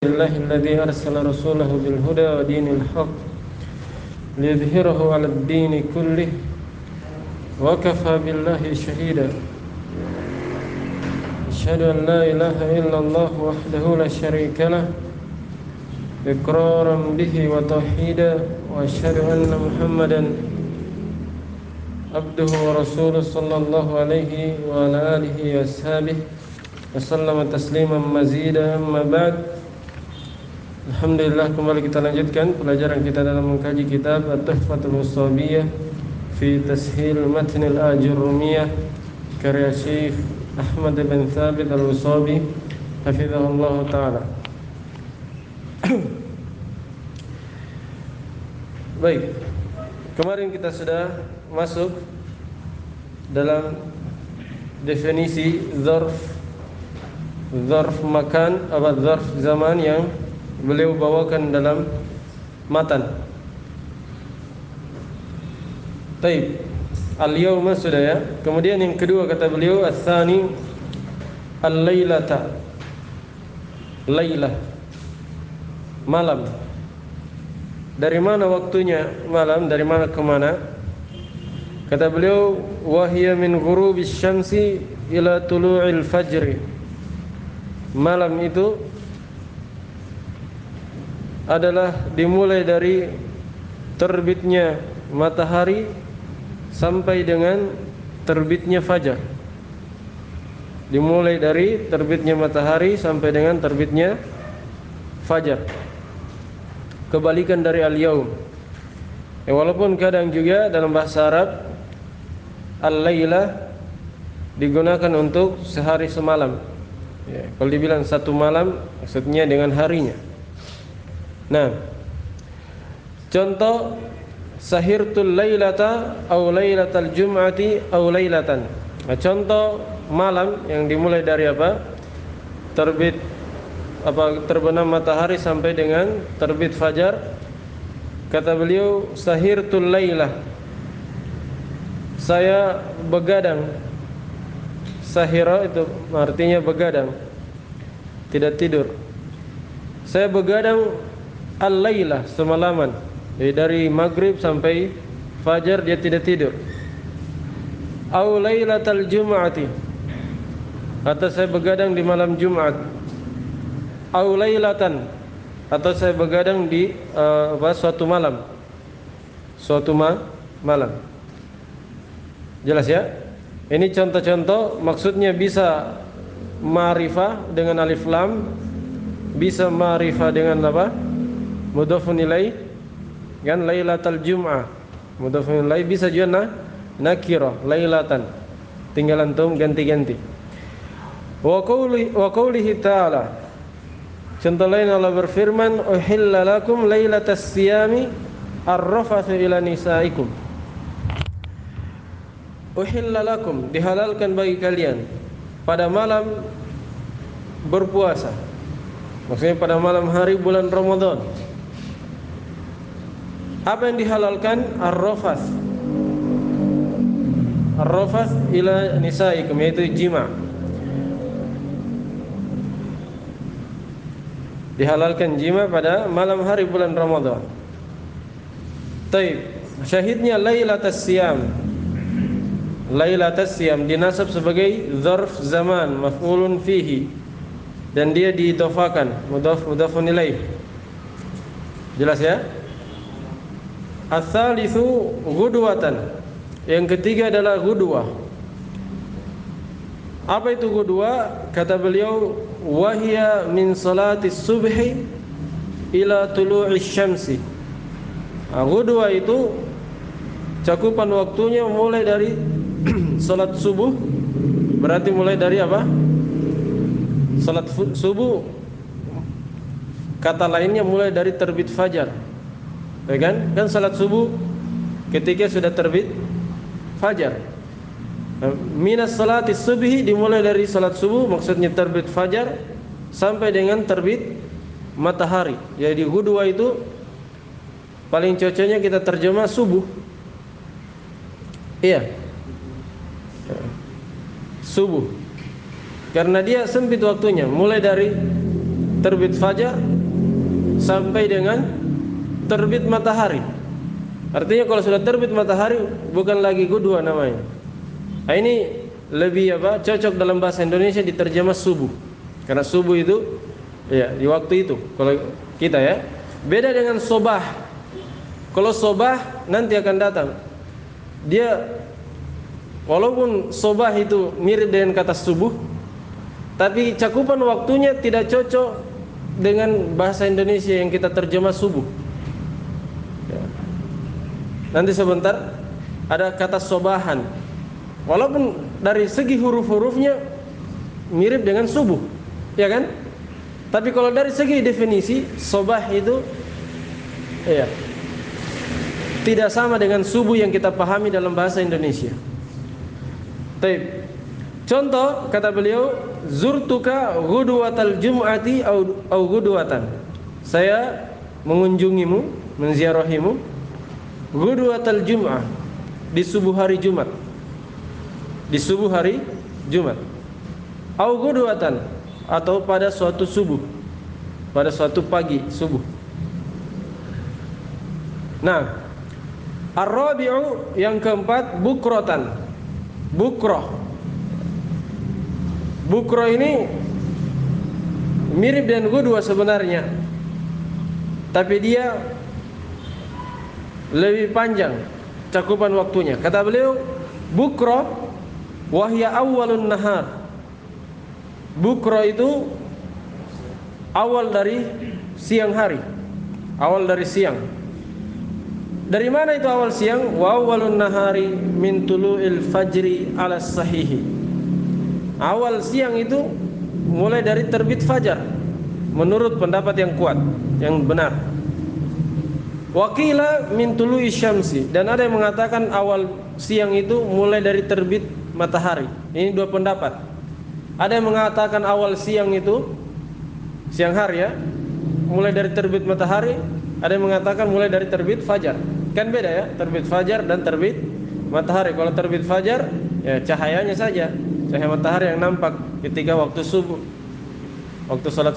الله الذي أرسل رسوله بالهدى ودين الحق ليظهره على الدين كله وكفى بالله شهيدا أشهد أن لا إله إلا الله وحده لا شريك له إقرارا به وتوحيدا وأشهد أن محمدا عبده ورسوله صلى الله عليه وعلى آله وأصحابه وسلم تسليما مزيدا أما بعد. Alhamdulillah, kembali kita lanjutkan pelajaran kita dalam mengkaji kitab At-Tuhfatul Washabiyah fi Tashil Matn al-Ajurrumiyah karya Syekh Ahmad bin Thabit al-Wasabi hafizahullah ta'ala. Baik, kemarin kita sudah masuk dalam definisi zarf makan atau zarf zaman yang beliau bawakan dalam matan. Taib. Al-yawma sudah ya. Kemudian yang kedua kata beliau ats-tsani al-lailata. Lailah. Malam. Dari mana waktunya malam? Dari mana ke mana? Kata beliau wahiya min ghurubis syamsi ila tulu'il fajri. Malam itu adalah dimulai dari terbitnya matahari sampai dengan terbitnya fajar. Dimulai dari terbitnya matahari sampai dengan terbitnya fajar. Kebalikan dari al-yaum. Walaupun kadang juga dalam bahasa Arab al-lailah digunakan untuk sehari semalam. Ya, kalau dibilang satu malam maksudnya dengan harinya. Nah, contoh sahirtul lailata au lailatal jum'ati au lailatan. Nah, contoh malam yang dimulai dari apa? Terbenam matahari sampai dengan terbit fajar. Kata beliau sahirtul lailah. Saya begadang. Sahira itu artinya begadang. Tidak tidur. Saya begadang al-lailah semalaman. Jadi dari maghrib sampai fajar dia tidak tidur. Au lailatal jum'ati. Atau saya begadang di malam Jumat. Au lailatan. Atau saya begadang di suatu malam. Suatu malam. Jelas ya? Ini contoh-contoh, maksudnya bisa ma'rifah dengan alif lam, bisa ma'rifah dengan apa? Mudhafun ilaih, kan lailatal jum'ah. Mudhafun ilaih bisa juga nakirah, lailatan. Tinggal antum ganti-ganti. Wa qoulihi ta'ala. Contoh lain Allah berfirman, "Uhilla lakum lailatas siyami ar-rafathu ila nisaikum." Uhilla lakum, dihalalkan bagi kalian pada malam berpuasa. Maksudnya pada malam hari bulan Ramadan. Apa yang dihalalkan? Ar-rafath. Ar-rafath ila nisaikum, yaitu jima'. Dihalalkan jima' pada malam hari bulan Ramadan. Taib. Syahidnya lailatas siyam. Lailatas siyam dinasab sebagai dzarf zaman, maf'ulun fihi. Dan dia diidhafakan, mudhafun ilaih. Jelas ya? Ats-tsalitsu ghudwatan. Yang ketiga adalah ghudwah. Apa itu ghudwah? Kata beliau, wahiya min salatis subhi ila tulu'is syamsi. Ghudwah itu cakupan waktunya mulai dari salat subuh. Berarti mulai dari apa? Salat subuh. Kata lainnya mulai dari terbit fajar. Ya kan? Kan salat subuh ketika sudah terbit fajar. Minas salati subhi dimulai dari salat subuh, maksudnya terbit fajar sampai dengan terbit matahari. Jadi ghudwa itu paling cocoknya kita terjemah subuh. Iya. Subuh. Karena dia sempit waktunya, mulai dari terbit fajar sampai dengan terbit matahari. Artinya kalau sudah terbit matahari bukan lagi gudua namanya. Nah, ini lebih cocok dalam bahasa Indonesia diterjemah subuh. Karena subuh itu ya di waktu itu kalau kita ya. Beda dengan sobah. Kalau sobah nanti akan datang. Dia walaupun sobah itu mirip dengan kata subuh, tapi cakupan waktunya tidak cocok dengan bahasa Indonesia yang kita terjemah subuh. Ya. Nanti sebentar ada kata sobahan. Walaupun dari segi huruf-hurufnya mirip dengan subuh, ya kan? Tapi kalau dari segi definisi, sobah itu ya tidak sama dengan subuh yang kita pahami dalam bahasa Indonesia. Baik. Contoh kata beliau, zurtuka ghudwatal jum'ati au ghudwatan. Saya mengunjungimu, menziarahimu ghudwatal jum'ah, di subuh hari Jumat. Di subuh hari Jumat. Au ghudwatan, atau pada suatu subuh, pada suatu pagi subuh. Nah, ar-rabi'u yang keempat bukrotan. Bukroh. Bukroh ini mirip dengan ghudwa sebenarnya, tapi dia lebih panjang cakupan waktunya. Kata beliau, bukroh wahya awalun nahar. Bukroh itu awal dari siang hari, awal dari siang. Dari mana itu awal siang? Wa awalun nahari min tulu'il fajri ala sahihi. Awal siang itu mulai dari terbit fajar, menurut pendapat yang kuat, yang benar. Wakila min tulu'i syamsi, dan ada yang mengatakan awal siang itu mulai dari terbit matahari. Ini dua pendapat. Ada yang mengatakan awal siang itu siang hari ya, mulai dari terbit matahari. Ada yang mengatakan mulai dari terbit fajar. Kan beda ya, terbit fajar dan terbit matahari. Kalau terbit fajar ya cahayanya saja, cahaya matahari yang nampak ketika waktu subuh, waktu salat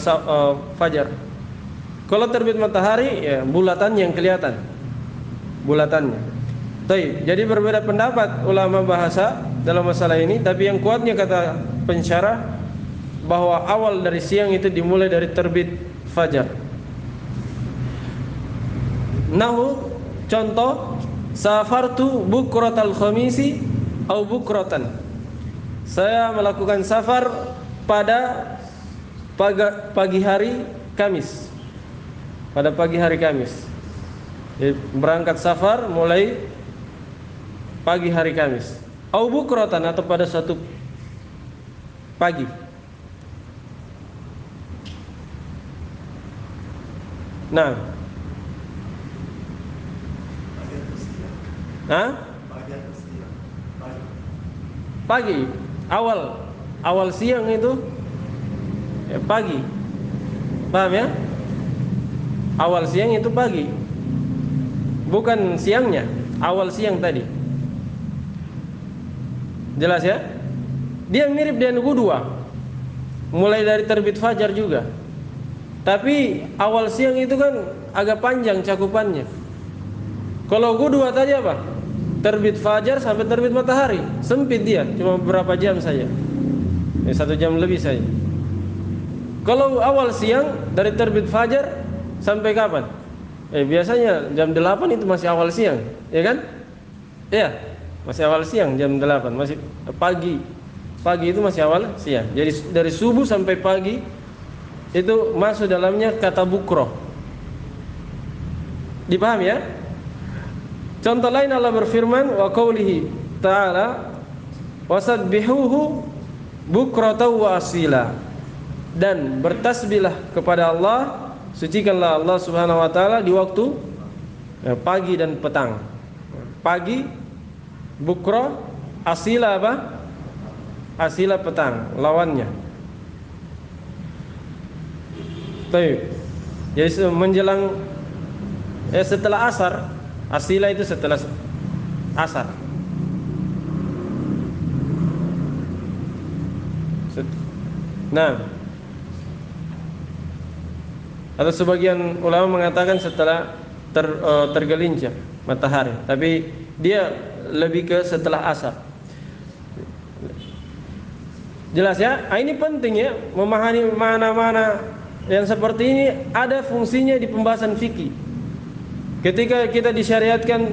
fajar. Kalau terbit matahari ya bulatan yang kelihatan, bulatannya. Jadi berbeda pendapat ulama bahasa dalam masalah ini, tapi yang kuatnya kata pensyarah bahwa awal dari siang itu dimulai dari terbit fajar. Nahu, contoh, safartu bukratal khamisi au bukratan. Saya melakukan safar pada pagi hari Kamis. Pada pagi hari Kamis. Jadi, berangkat safar mulai pagi hari Kamis. Au bukratan, atau pada suatu pagi. Nah, pagi, awal siang itu ya pagi. Paham ya? Awal siang itu pagi. Bukan siangnya, awal siang tadi. Jelas ya? Dia mirip dengan ghudwa. Mulai dari terbit fajar juga. Tapi awal siang itu kan agak panjang cakupannya. Kalau ghudwa tadi apa? Terbit fajar sampai terbit matahari. Sempit dia, cuma beberapa jam saja. 1 jam lebih saja. Kalau awal siang dari terbit fajar sampai kapan? Biasanya jam 8 itu masih awal siang, ya kan? Iya, masih awal siang jam 8, masih pagi. Pagi itu masih awal siang. Jadi dari subuh sampai pagi itu masuk dalamnya kata bukroh. Dipahami ya? Contoh lain Allah berfirman wa qaulihi ta'ala wasabbihuhu bukratan wa asila, dan bertasbihlah kepada Allah, sucikanlah Allah Subhanahu wa taala di waktu pagi dan petang. Pagi bukra, asila apa? Asila petang, lawannya. Jadi menjelang setelah asar. Asila itu setelah asar. Nah, Atau sebagian ulama mengatakan setelah tergelincir matahari, tapi dia lebih ke setelah asar. Jelas ya? Ini penting ya, memahami mana-mana yang seperti ini ada fungsinya di pembahasan fikih. Ketika kita disyariatkan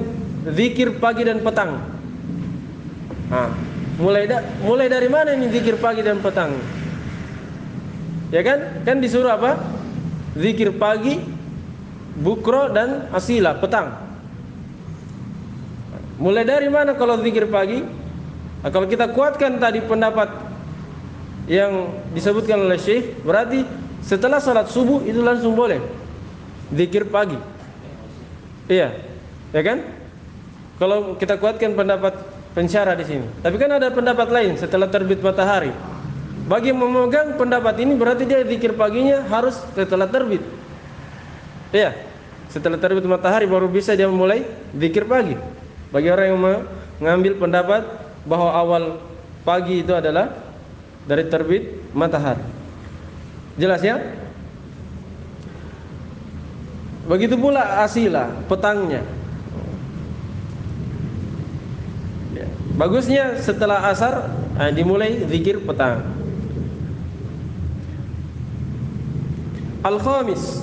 zikir pagi dan petang. Mulai dari mana ini zikir pagi dan petang? Ya kan? Kan disuruh apa? Zikir pagi, bukro dan asila, petang. Mulai dari mana kalau zikir pagi? Kalau kita kuatkan tadi pendapat yang disebutkan oleh Syekh, berarti setelah salat subuh itu langsung boleh zikir pagi. Iya, ya kan? Kalau kita kuatkan pendapat pensyarah di sini. Tapi kan ada pendapat lain setelah terbit matahari. Bagi yang memegang pendapat ini berarti dia zikir paginya harus setelah terbit. Iya, setelah terbit matahari baru bisa dia mulai zikir pagi. Bagi orang yang mengambil pendapat bahwa awal pagi itu adalah dari terbit matahari. Jelas ya? Begitu pula asila, petangnya. Ya. Bagusnya setelah asar dimulai zikir petang. Al-khamis,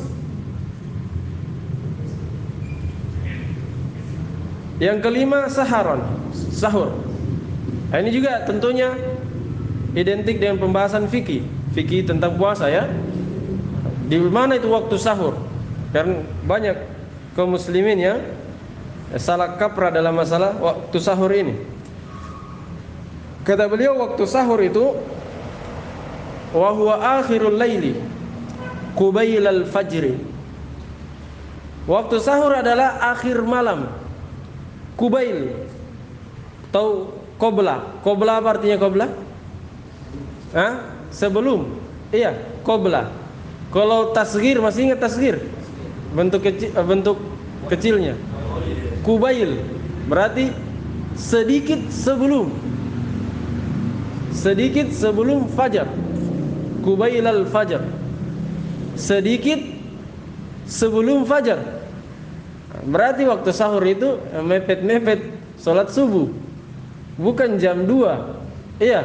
yang kelima sahur. Ini juga tentunya identik dengan pembahasan fikih tentang puasa ya. Di mana itu waktu sahur? Karena banyak kaum muslimin yang salah kaprah dalam masalah waktu sahur ini. Kata beliau waktu sahur itu wa huwa akhirul laili qubailal fajri. Waktu sahur adalah akhir malam. Kubail atau qobla. Qobla apa artinya qobla? Sebelum. Iya, qobla. Kalau tasghir masih ingat tasghir? Bentuk kecilnya. Kubail berarti sedikit sebelum fajar. Kubailal fajar. Sedikit sebelum fajar. Berarti waktu sahur itu mepet-mepet sholat subuh, bukan jam 2. Iya,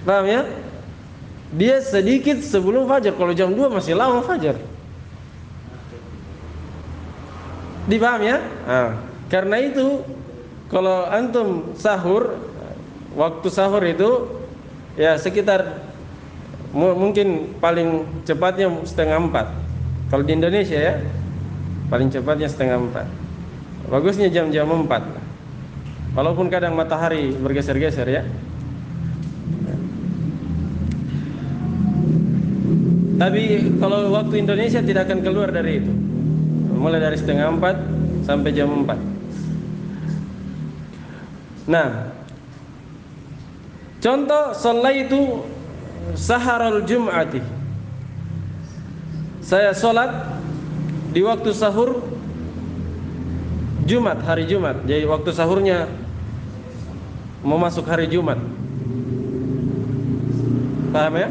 paham ya? Dia sedikit sebelum fajar. Kalau jam 2 masih lama fajar. Dipaham ya? Karena itu kalau antum sahur, waktu sahur itu ya sekitar mungkin paling cepatnya 3:30. Kalau di Indonesia ya, paling cepatnya 3:30. Bagusnya jam-jam 4 lah. Walaupun kadang matahari bergeser-geser ya. Tapi kalau waktu Indonesia tidak akan keluar dari itu. Mulai dari 3:30 sampai jam 4. Nah, contoh sallaitu saharul jum'ati. Saya sholat di waktu sahur Jumat, hari Jumat. Jadi waktu sahurnya mau masuk hari Jumat. Paham ya?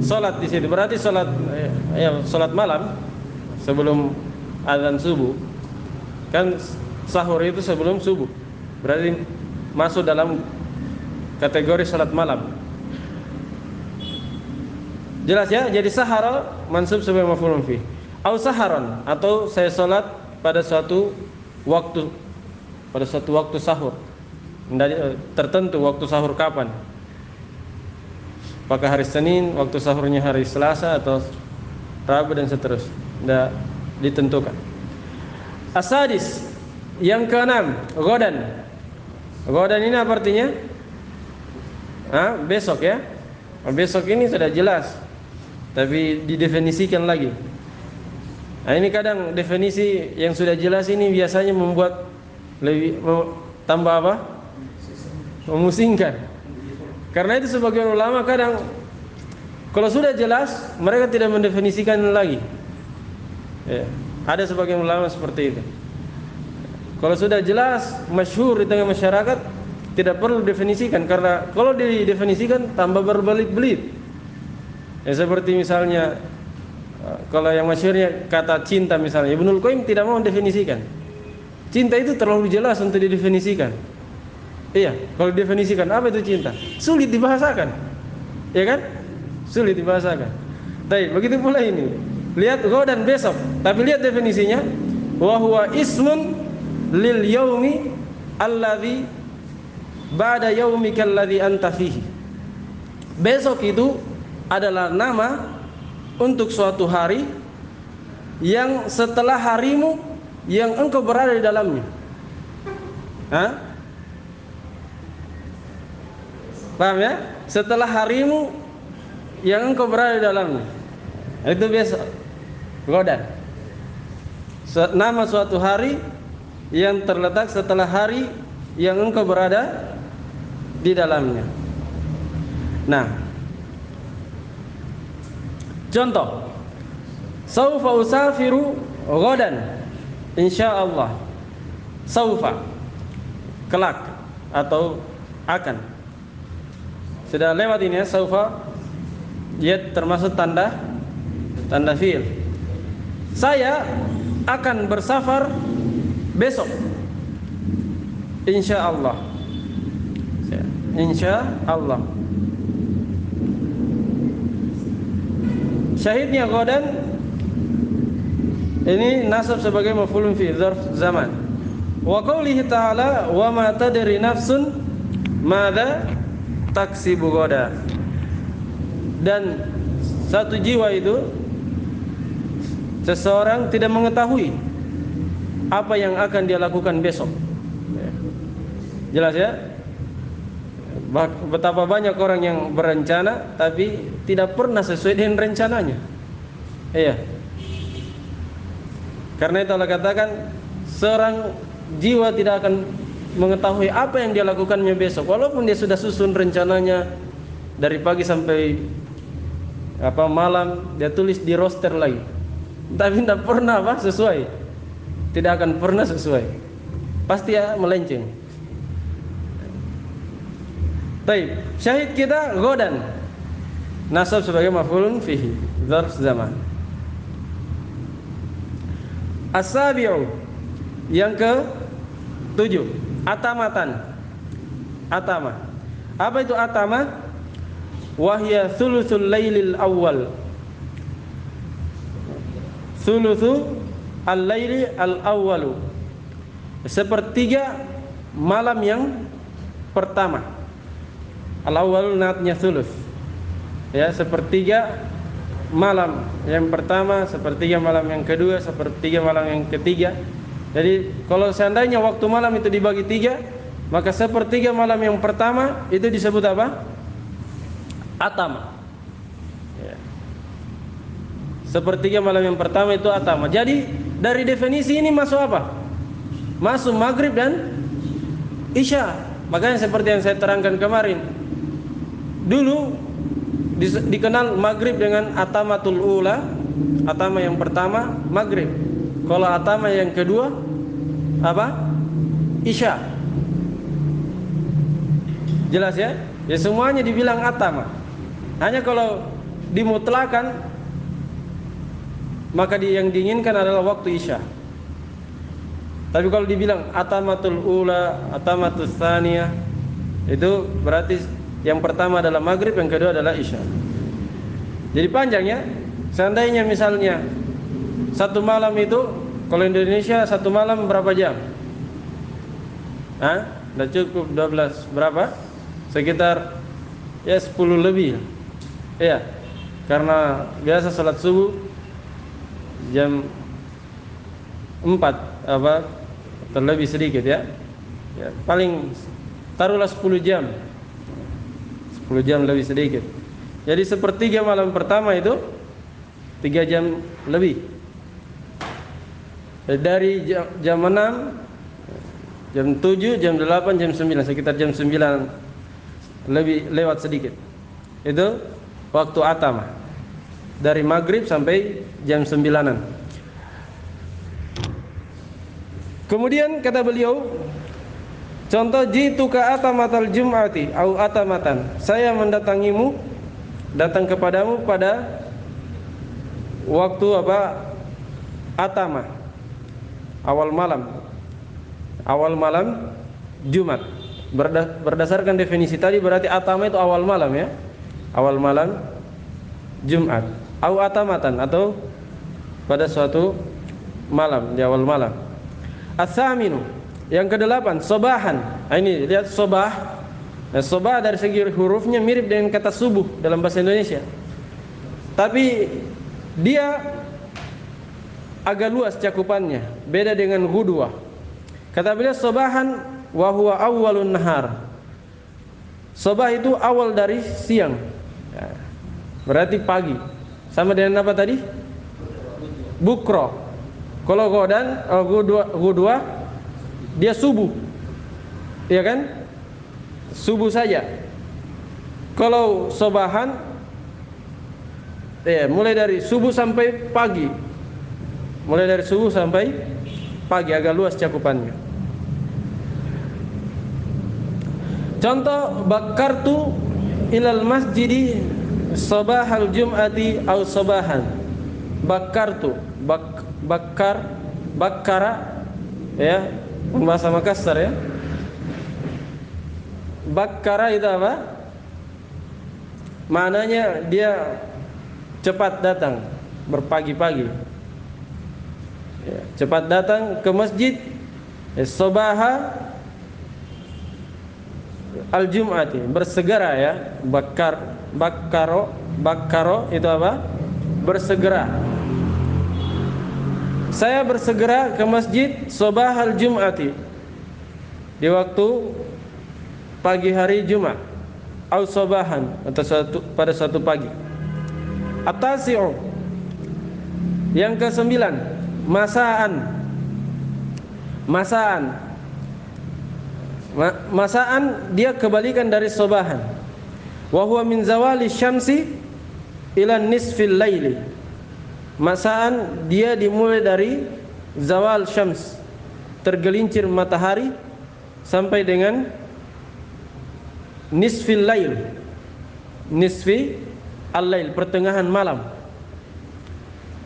Sholat di situ berarti sholat malam sebelum azan subuh. Kan sahur itu sebelum subuh. Berarti masuk dalam kategori sholat malam. Jelas ya? Jadi sahara mansub sebagai maf'ulun fi. Au saharon, atau saya sholat pada suatu waktu sahur. Tertentu waktu sahur kapan? Apakah hari Senin, waktu sahurnya hari Selasa atau Rabu dan seterusnya? Tidak ditentukan. Asadis, yang keenam, godan. Godan ini apa artinya? Besok ya. Besok ini sudah jelas, tapi didefinisikan lagi. Nah, ini kadang definisi yang sudah jelas ini biasanya membuat lebih tambah apa? Memusingkan. Karena itu sebagian ulama kadang kalau sudah jelas mereka tidak mendefinisikan lagi. Ya, ada sebagian ulama seperti itu. Kalau sudah jelas masyhur di tengah masyarakat tidak perlu definisikan, karena kalau didefinisikan tambah berbelit-belit. Ya seperti misalnya kalau yang masyhurnya kata cinta misalnya, Ibnul Qayyim tidak mau mendefinisikan. Cinta itu terlalu jelas untuk didefinisikan. Iya, kalau didefinisikan apa itu cinta? Sulit dibahasakan. Ya kan? Sulit dibahasakan. Baik, begitu pula ini. Lihat ghadan besok, tapi lihat definisinya. Wa huwa ismun lil yaumi alladzi ba'da yaumikal ladzi anta fihi. Besok itu adalah nama untuk suatu hari yang setelah harimu yang engkau berada di dalamnya. Hah? Paham ya? Setelah harimu yang engkau berada di dalamnya. Itu besok. Ghadan. Nama suatu hari yang terletak setelah hari yang engkau berada di dalamnya. Nah, contoh, saufa usafiru ghadan insyaallah. Saufa kelak atau akan. Sudah lewat ini ya, saufa. Dia termasuk tanda fiil. Saya akan bersafar besok insyaallah. Insyaallah. Syahidnya ghadan ini nasab sebagai maf'ulun fi dzarf zaman. Wa qoulihi ta'ala wa ma tadri nafsun madza taksibu ghadan. Dan satu jiwa itu, seseorang tidak mengetahui apa yang akan dia lakukan besok. Jelas ya? Betapa banyak orang yang berencana tapi tidak pernah sesuai dengan rencananya. Iya. Karena itu Allah katakan seorang jiwa tidak akan mengetahui apa yang dia lakukannya besok, walaupun dia sudah susun rencananya dari pagi sampai malam, dia tulis di roster lagi, tapi tidak pernah sesuai. Tidak akan pernah sesuai. Pasti ya melenceng. Baik, syahid kita ghadan. Nasab sebagai maf'ulun fihi, dzarf zaman. As-sabi'u, yang ke-7, atamatan. Atama. Apa itu atama? Wahya thuluthul lailil awal. Thuluthu al-laili al-awwalu. Sepertiga malam yang pertama. Al-awwalu natnya thuluth. Ya, sepertiga malam yang pertama, sepertiga malam yang kedua, sepertiga malam yang ketiga. Jadi kalau seandainya waktu malam itu dibagi 3, maka sepertiga malam yang pertama itu disebut apa? Atama. Ya. Sepertiga malam yang pertama itu atama. Jadi dari definisi ini masuk apa? Masuk maghrib dan isya. Makanya seperti yang saya terangkan kemarin, dulu dikenal maghrib dengan atamatul ula. Atama yang pertama maghrib. Kalau atama yang kedua apa? Isya. Jelas ya? Ya semuanya dibilang atama. Hanya kalau dimutlakan, maka yang diinginkan adalah waktu isya. Tapi kalau dibilang atamatul ula, atamatul tsaniyah, itu berarti yang pertama adalah maghrib, yang kedua adalah isya. Jadi panjangnya. Seandainya misalnya satu malam itu, kalau Indonesia satu malam berapa jam? Udah cukup 12 berapa? Sekitar ya 10 lebih. Iya. Karena biasa salat subuh jam 4 terlebih sedikit ya. Ya, paling taruhlah 10 jam. 10 jam lebih sedikit. Jadi sepertiga malam pertama itu 3 jam lebih. Dari jam 6, jam 7, jam 8, jam 9, sekitar jam 9 lebih lewat sedikit. Itu waktu atama. Dari maghrib sampai jam 9-an. Kemudian kata beliau, contoh, jitu ka atamatal jum'ati au atamatan. Saya mendatangimu datang kepadamu pada waktu apa? Atama, awal malam Jumat. Berdasarkan definisi tadi berarti atama itu awal malam ya, awal malam Jumat. Au atamatan, atau pada suatu malam, di awal malam. As-saminu, yang kedelapan, sobahan. Nah, ini lihat sobah. Nah, sobah dari segi hurufnya mirip dengan kata subuh dalam bahasa Indonesia, tapi dia agak luas cakupannya, beda dengan ghudwah. Kata beliau sobahan wa huwa awwalun nahar. Sobah itu awal dari siang, ya, berarti pagi. Sama dengan apa tadi? Bukro. Kalau godan, ghudwah, dia subuh, ya kan? Subuh saja. Kalau sobahan, ya, mulai dari subuh sampai pagi. Mulai dari subuh sampai pagi, agak luas cakupannya. Contoh, bakartu ilal masjidi sobahal jum'ati au sobahan. Bakartu, bakkara, ya, bahasa Makassar ya. Bakkara itu apa? Maknanya dia cepat datang, berpagi-pagi, ya, cepat datang ke masjid. Sobaha al-jum'ati, bersegera ya. Bakkaro itu apa? Bersegera. Saya bersegera ke masjid sobahal jum'ati, di waktu pagi hari Jumat, au sobahan, atau pada suatu pagi. At-tasi'u, yang ke-9, masaan. Masaan dia kebalikan dari sobahan. Wa huwa min zawali syamsi ila nisfil laili. Masaan dia dimulai dari zawal syams, tergelincir matahari, sampai dengan nisfil lail. Nisfi al-lail, pertengahan malam.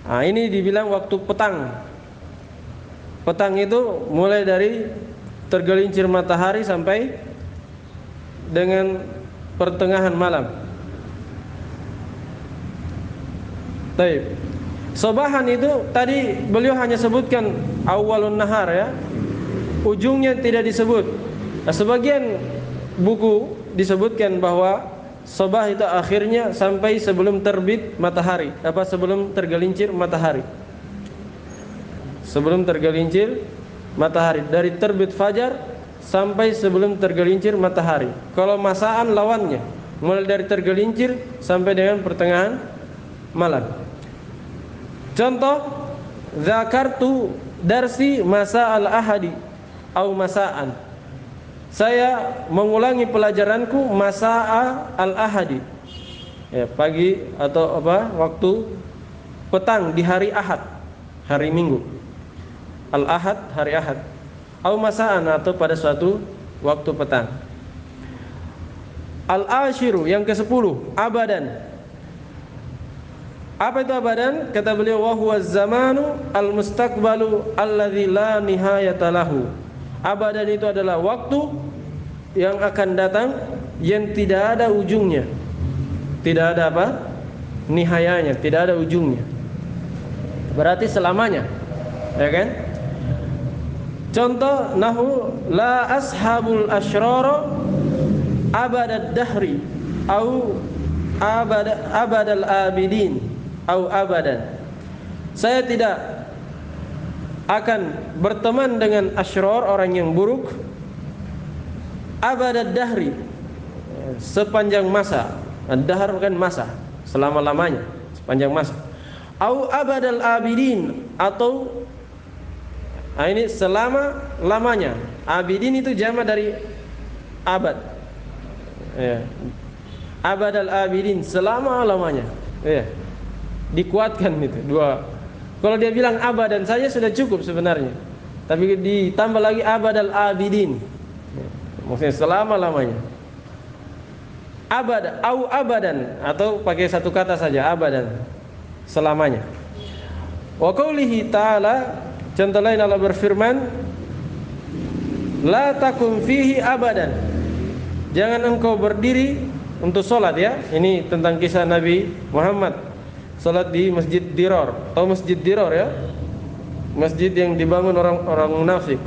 Nah, ini dibilang waktu petang. Petang itu mulai dari tergelincir matahari sampai dengan pertengahan malam. Baik. Sobahan itu tadi beliau hanya sebutkan awalun nahar ya, ujungnya tidak disebut. Nah, sebagian buku disebutkan bahwa sobah itu akhirnya sampai sebelum terbit matahari, sebelum tergelincir matahari. Sebelum tergelincir matahari, dari terbit fajar sampai sebelum tergelincir matahari. Kalau masaan lawannya, mulai dari tergelincir sampai dengan pertengahan malam. Contoh, zakartu darsi masa al-ahadi au masaan. Saya mengulangi pelajaranku masa al-ahadi, ya, pagi atau waktu petang di hari Ahad, hari Minggu. Al-ahad, hari Ahad. Au masaan, atau pada suatu waktu petang. Al-ashiru, yang ke-10, abadan. Apa itu abadan? Kata beliau, wa huwa zamanu al-mustaqbalu alladzi la nihayata lahu. Abadan itu adalah waktu yang akan datang yang tidak ada ujungnya. Tidak ada nihayanya, tidak ada ujungnya. Berarti selamanya, ya kan? Contoh, nahu la ashabul asyrara abadad dahri au abadal abidin au abadan. Saya tidak akan berteman dengan asyror, orang yang buruk, abadad dahri, sepanjang masa. Ad-dahr kan masa, selama-lamanya, sepanjang masa. Au abadal abidin, atau ini selama-lamanya. Abidin itu jama dari abad, ya. Abadal abidin, selama-lamanya, ya. Dikuatkan itu dua. Kalau dia bilang abadan saja sudah cukup sebenarnya, tapi ditambah lagi abadal abidin, maksudnya selama-lamanya. abad au abadan, atau pakai satu kata saja, abadan, selamanya. Wa qoulihi ta'ala, contoh lain Allah berfirman, la takum fihi abadan, jangan engkau berdiri untuk sholat, ya. Ini tentang kisah Nabi Muhammad sholat di Masjid Dirar. Tahu Masjid Dirar, ya? Masjid yang dibangun orang-orang munafik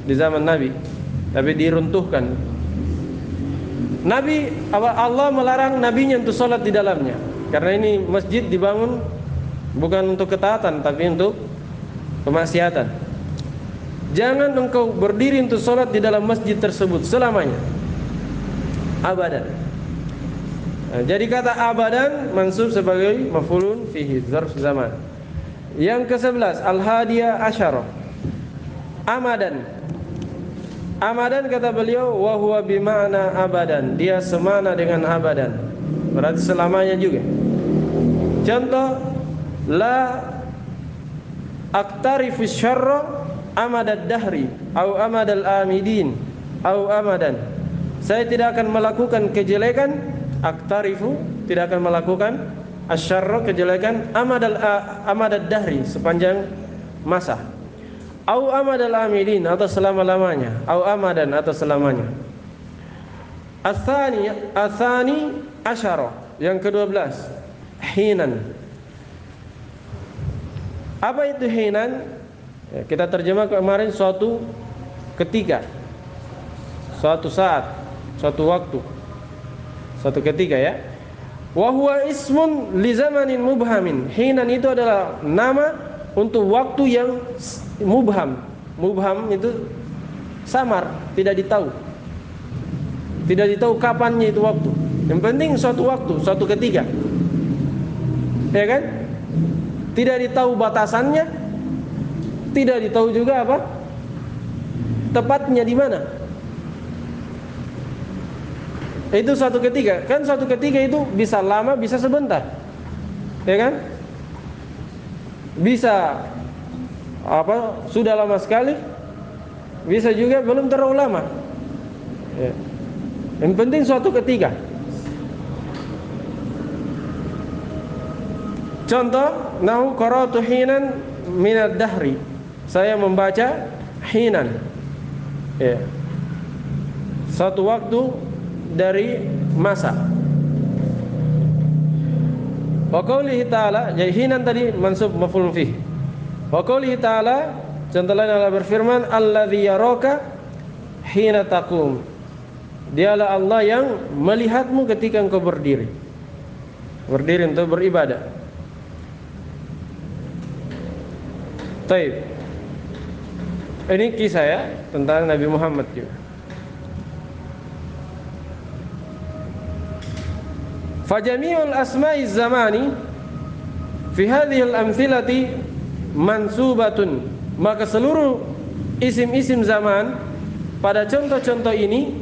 di zaman Nabi, tapi diruntuhkan. Allah melarang nabinya untuk sholat di dalamnya, karena ini masjid dibangun bukan untuk ketaatan, tapi untuk kemaksiatan. Jangan engkau berdiri untuk sholat di dalam masjid tersebut selamanya, abadan. Nah, jadi kata abadan mansub sebagai maf'ulun fihi, zarf zaman. Yang ke-11, al-hadiyah asyara, amadan. Amadan kata beliau, wa huwa bima'na abadan, dia semana dengan abadan, berarti selamanya juga. Contoh, la aktarifu syarra amadad dahri au amadal amidin au amadan, saya tidak akan melakukan kejelekan, aktarifu, tidak akan melakukan, asyarra, kejelekan, amadad dahri, sepanjang masa, au amadal amidin, atau selama-lamanya, au amadan, atau selamanya. Atsani asyara, yang ke-12, hinan. Apa itu hinan? Ya, kita terjemah kemarin, suatu ketika, suatu saat, suatu waktu, suatu ketika, ya. Wa huwa ismun li zamanin mubhamin. Hinan itu adalah nama untuk waktu yang mubham. Mubham itu samar, tidak ditahu. Tidak ditahu kapannya itu waktu. Yang penting suatu waktu, suatu ketika. Ya kan? Tidak ditahu batasannya, tidak ditahu juga apa? Tepatnya di mana. Itu suatu ketika. Kan suatu ketika itu bisa lama, bisa sebentar. Ya kan? Bisa sudah lama sekali, bisa juga belum terlalu lama, ya. Yang penting suatu ketika. Contoh, nahu qara'tu hinan minad dahri, saya membaca hinan, ya, satu waktu dari masa. Wa qoulihi ta'ala, jadi hinan tadi mansub maf'ul fih. Wa qoulihi ta'ala, contoh lain Allah berfirman, alladzi yaraka hina taqum, dialah Allah yang melihatmu ketika engkau berdiri untuk beribadah. Taib. Ini kisah, ya, tentang Nabi Muhammad juga. Fajami'ul asma'iz zamani fi hadhil amthilati mansubatun, maka seluruh isim-isim zaman pada contoh-contoh ini,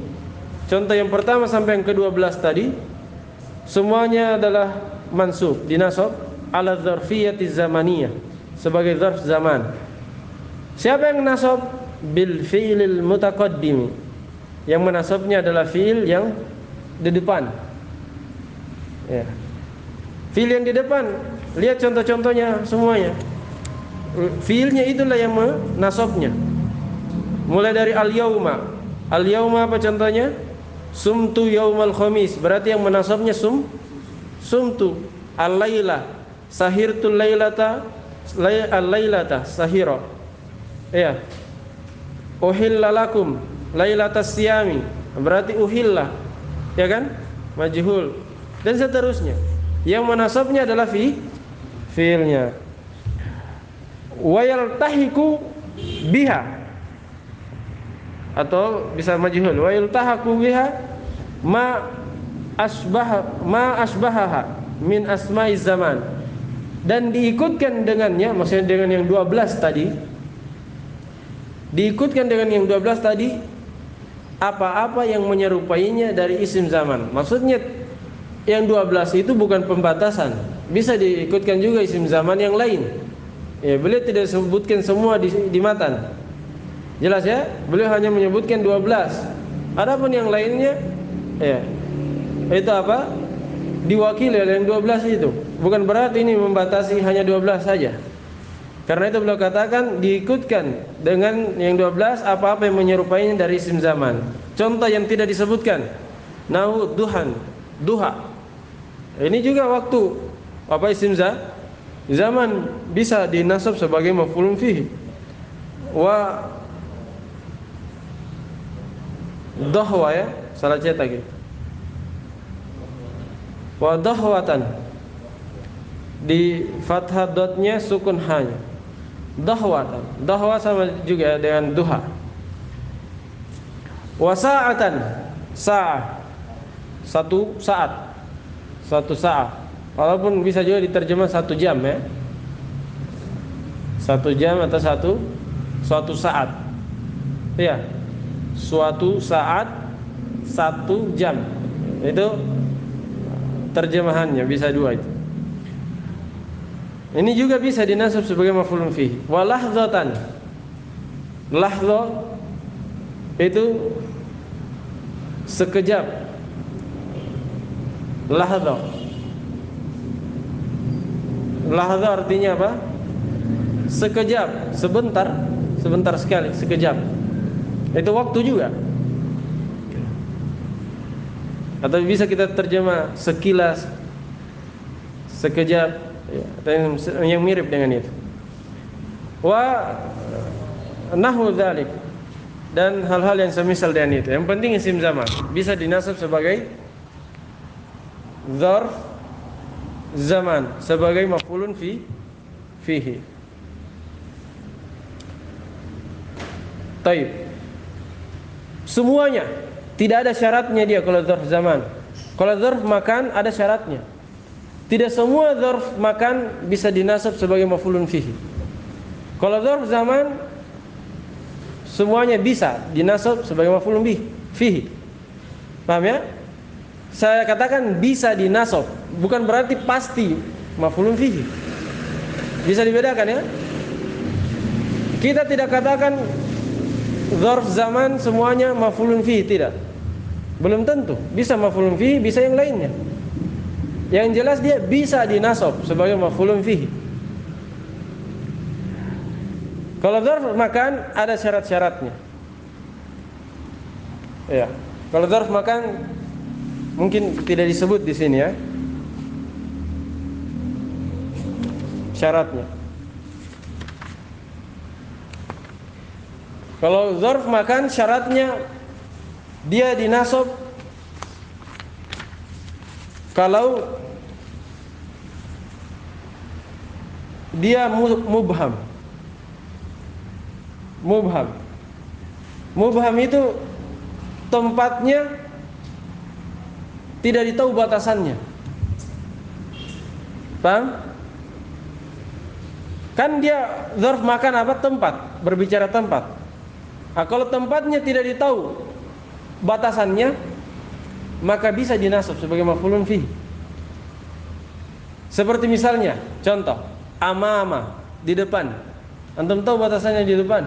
contoh yang pertama sampai yang ke-12 tadi, semuanya adalah mansub, dinasab ala dzarfiyati zamaniyah, sebagai dzarf zaman. Siapa yang nasab? Bil fi'lil mutaqaddim, yang menasabnya adalah fi'il yang di depan, ya. Fi'il yang di depan, lihat contoh-contohnya semuanya. Fi'ilnya itulah yang menasabnya. Mulai dari al-yauma. Al-yauma apa contohnya? Sumtu yaumal khamis, berarti yang menasabnya sumtu. Al-laila, sahirtul lailata, al-lailata sahira. Ya. Uhilla lakum lailatas siyami, berarti uhilla, ya kan? Majhul. Dan seterusnya. Yang menasabnya adalah fi'ilnya. Wa yaltahiqu biha, atau bisa majhul. Wa yaltahiqu biha ma asbahaha min asma'iz zaman, dan diikutkan dengannya, maksudnya dengan yang 12 tadi, diikutkan dengan yang 12 tadi apa-apa yang menyerupainya dari isim zaman. Maksudnya yang 12 itu bukan pembatasan, bisa diikutkan juga isim zaman yang lain. Ya, beliau tidak sebutkan semua di matan. Jelas, ya? Beliau hanya menyebutkan 12. Adapun yang lainnya, ya, itu apa? Diwakili oleh yang 12 itu. Bukan berarti ini membatasi hanya 12 saja. Karena itu beliau katakan diikutkan dengan yang 12 apa-apa yang menyerupainya dari isim zaman. Contoh yang tidak disebutkan, nahu duhan, duha. Ini juga waktu apa isim zaman bisa dinasab sebagai maf'ulun fihi. Wa dahwa ya, salah cetak gitu. Wa dahwatan, di fathah dotnya sukun hanya. Dahwatan, dahwa sama juga dengan duha. Wa sa'atan, sa'ah, satu saat, satu saat. Walaupun bisa juga diterjemah 1 jam ya, 1 jam atau suatu saat. Ya, suatu saat, 1 jam. Itu terjemahannya bisa 2 itu. Ini juga bisa dinasab sebagai maf'ulun fihi. Wa lahdzatan, lahdzah itu sekejap. Lahdzah, lahdzah artinya apa? Sekejap, sebentar, sebentar sekali, sekejap. Itu waktu juga. Atau bisa kita terjemah sekilas, sekejap, ya, yang mirip dengan itu. Wa nahwu dzalik, dan hal-hal yang semisal dengan itu. Yang penting isim zaman bisa dinasab sebagai dzarf zaman, sebagai maf'ulun fihi. Taib. Semuanya tidak ada syaratnya dia kalau dzarf zaman. Kalau dzarf makan ada syaratnya. Tidak semua dzarf makan bisa dinasab sebagai maf'ulun fihi. Kalau dzarf zaman semuanya bisa dinasab sebagai maf'ulun fihi. Paham ya? Saya katakan bisa dinasab, bukan berarti pasti maf'ulun fihi. Bisa dibedakan ya? Kita tidak katakan dzarf zaman semuanya maf'ulun fihi, tidak. Belum tentu. Bisa maf'ulun fihi, bisa yang lainnya. Yang jelas dia bisa dinasab sebagai maf'ulun fihi. Kalau dzarf makan ada syarat-syaratnya. Ya. Kalau dzarf makan mungkin tidak disebut di sini ya syaratnya. Kalau dzarf makan syaratnya dia dinasab kalau dia mubham. Mubham itu tempatnya tidak ditahu batasannya. Paham? Kan dia dzarf makan apa? Tempat, berbicara tempat. Nah, kalau tempatnya tidak ditahu batasannya, maka bisa dinasab sebagai maf'ulun fihi. Seperti misalnya, contoh, amama, di depan. Antum tahu batasannya di depan?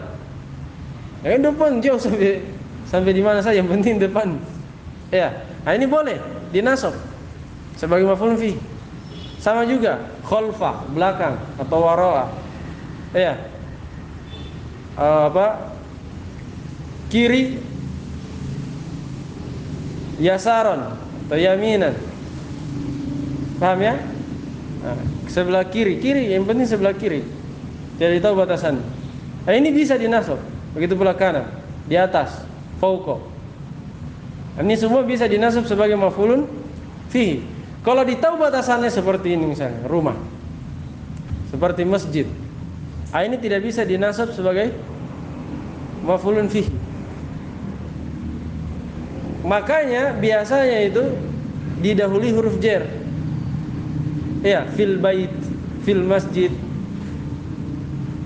Depan jauh sampai di mana saja, yang penting depan. Ya, nah ini boleh dinasab sebagai maf'ulun fihi. Sama juga khalfa, belakang atau wara'a. Ya. Kiri, yasaron atau yaminan. Paham ya? Nah, sebelah kiri, yang penting sebelah kiri. Tidak tahu batasan. Nah, ini bisa dinasab. Begitu pula kanan, di atas, fauqa. Ini semua bisa dinasab sebagai maf'ulun fihi. Kalau ditahu batasannya seperti ini misalnya, rumah. Seperti masjid. Ah, ini tidak bisa dinasab sebagai maf'ulun fihi. Makanya biasanya itu didahului huruf jar. Ya, fil bait, fil masjid.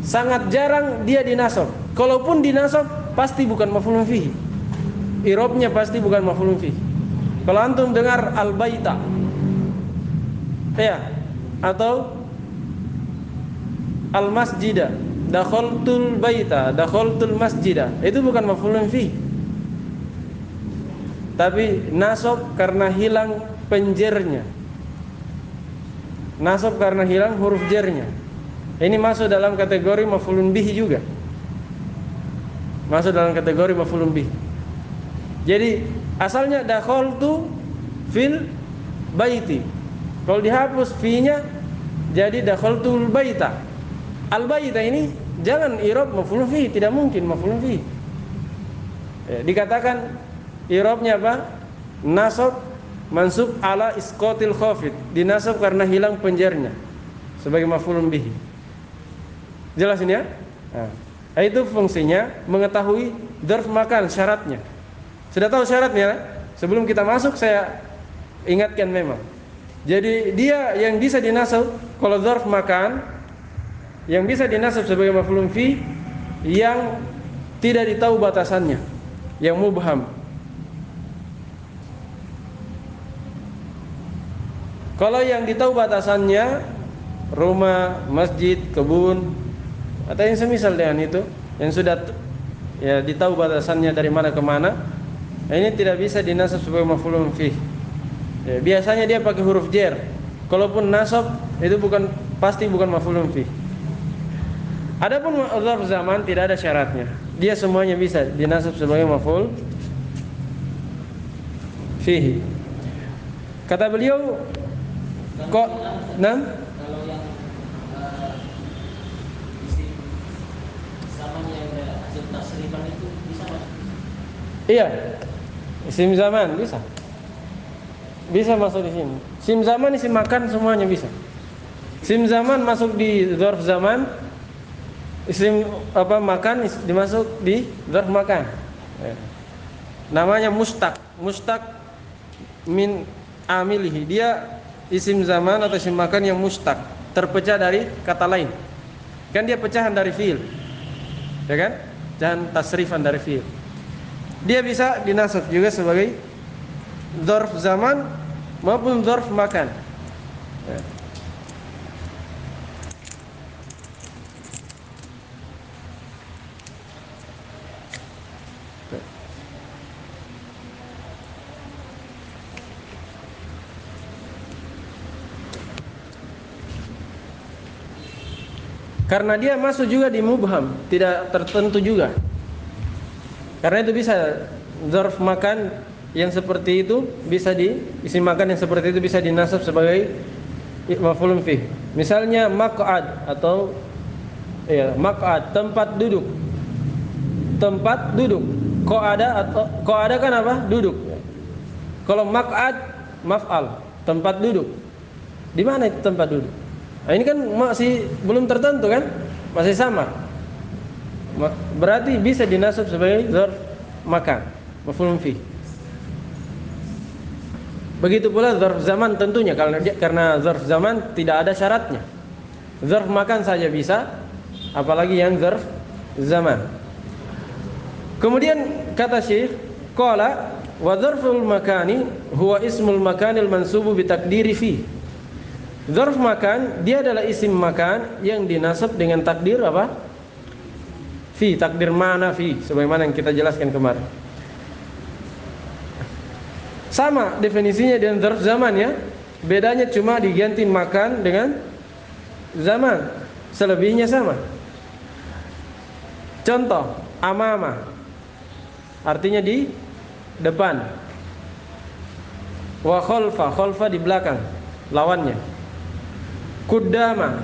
Sangat jarang dia dinasab. Kalaupun dinasab pasti bukan maf'ulun fihi. I'rabnya pasti bukan maf'ulun fihi. Kalau antum dengar al-baita, ya, atau al-masjida, dakhaltul baita, dakhaltul masjida, itu bukan maf'ulun fihi. tapi nasab karena hilang penjernya. Nasab karena hilang huruf jernya. Ini masuk dalam kategori maf'ulun bihi juga. Masuk dalam kategori maf'ulun bihi. Jadi asalnya dakhaltu fil baiti. Kalau dihapus fi-nya jadi dakhaltul baita. Al baita ini jangan i'rab maf'ulun bihi, tidak mungkin maf'ulun bihi. Dikatakan i'rabnya apa? Nasab mansub ala isqatil khafid, dinasab karena hilang penjernya sebagai maf'ulun bihi. Jelas ini ya? Nah, itu fungsinya mengetahui dzarf makan syaratnya. Sudah tahu syaratnya? Sebelum kita masuk saya ingatkan memang. Jadi dia yang bisa dinasab kalau dzarf makan, yang bisa dinasab sebagai maf'ulun bihi yang tidak ditahu batasannya, yang mubham. Kalau yang ditahu batasannya rumah, masjid, kebun atau yang semisal dengan itu, yang sudah ya ditahu batasannya dari mana ke mana, nah ini tidak bisa dinasab sebagai maf'ulun fiih. Ya, biasanya dia pakai huruf jar. Kalaupun nasab itu pasti bukan maf'ulun fiih. Adapun dzarf zaman tidak ada syaratnya. Dia semuanya bisa dinasab sebagai maf'ul fiih. Kata beliau kok kalau yang isim zaman yang hasil tasrifan itu bisa Mas? Iya. Isim zaman bisa. Bisa masuk di sini. Isim zaman, isim makan semuanya bisa. Isim zaman masuk di dzarf zaman. Isim makan dimasuk di dzarf makan. Namanya mustaq. Mustaq min amilihi. Dia isim zaman atau isim makan yang mustaq, terpecah dari kata lain. Kan dia pecahan dari fiil, ya kan? Dan tasrifan dari fiil. Dia bisa dinasab juga sebagai dzarf zaman maupun dzarf makan. Ya. Karena dia masuk juga di mubham, tidak tertentu juga. Karena itu bisa dzarf makan yang seperti itu bisa isim makan yang seperti itu bisa dinasab sebagai maf'ulun fih. Misalnya maq'ad atau maq'ad, tempat duduk. Tempat duduk. Qa'ada kan apa? Duduk. Kalau maq'ad maf'al, tempat duduk. Di mana itu tempat duduk? Nah, ini kan masih belum tertentu kan? Masih sama. Berarti bisa dinasab sebagai dzarf makan, maf'ulun fih. Begitu pula dzarf zaman tentunya karena dzarf zaman tidak ada syaratnya. Dzarf makan saja bisa, apalagi yang dzarf zaman. Kemudian kata Syekh, qala wa dzarful makani huwa ismul makanil mansubu bi taqdiri fi. Dzarf makan dia adalah isim makan yang dinasab dengan takdir apa? Fi, takdir mana fi, sebagaimana yang kita jelaskan kemarin. Sama definisinya dengan dzarf zaman ya. Bedanya cuma diganti makan dengan zaman. Selebihnya sama. Contoh, amama artinya di depan. Wa khalfa di belakang, lawannya. Kuddama,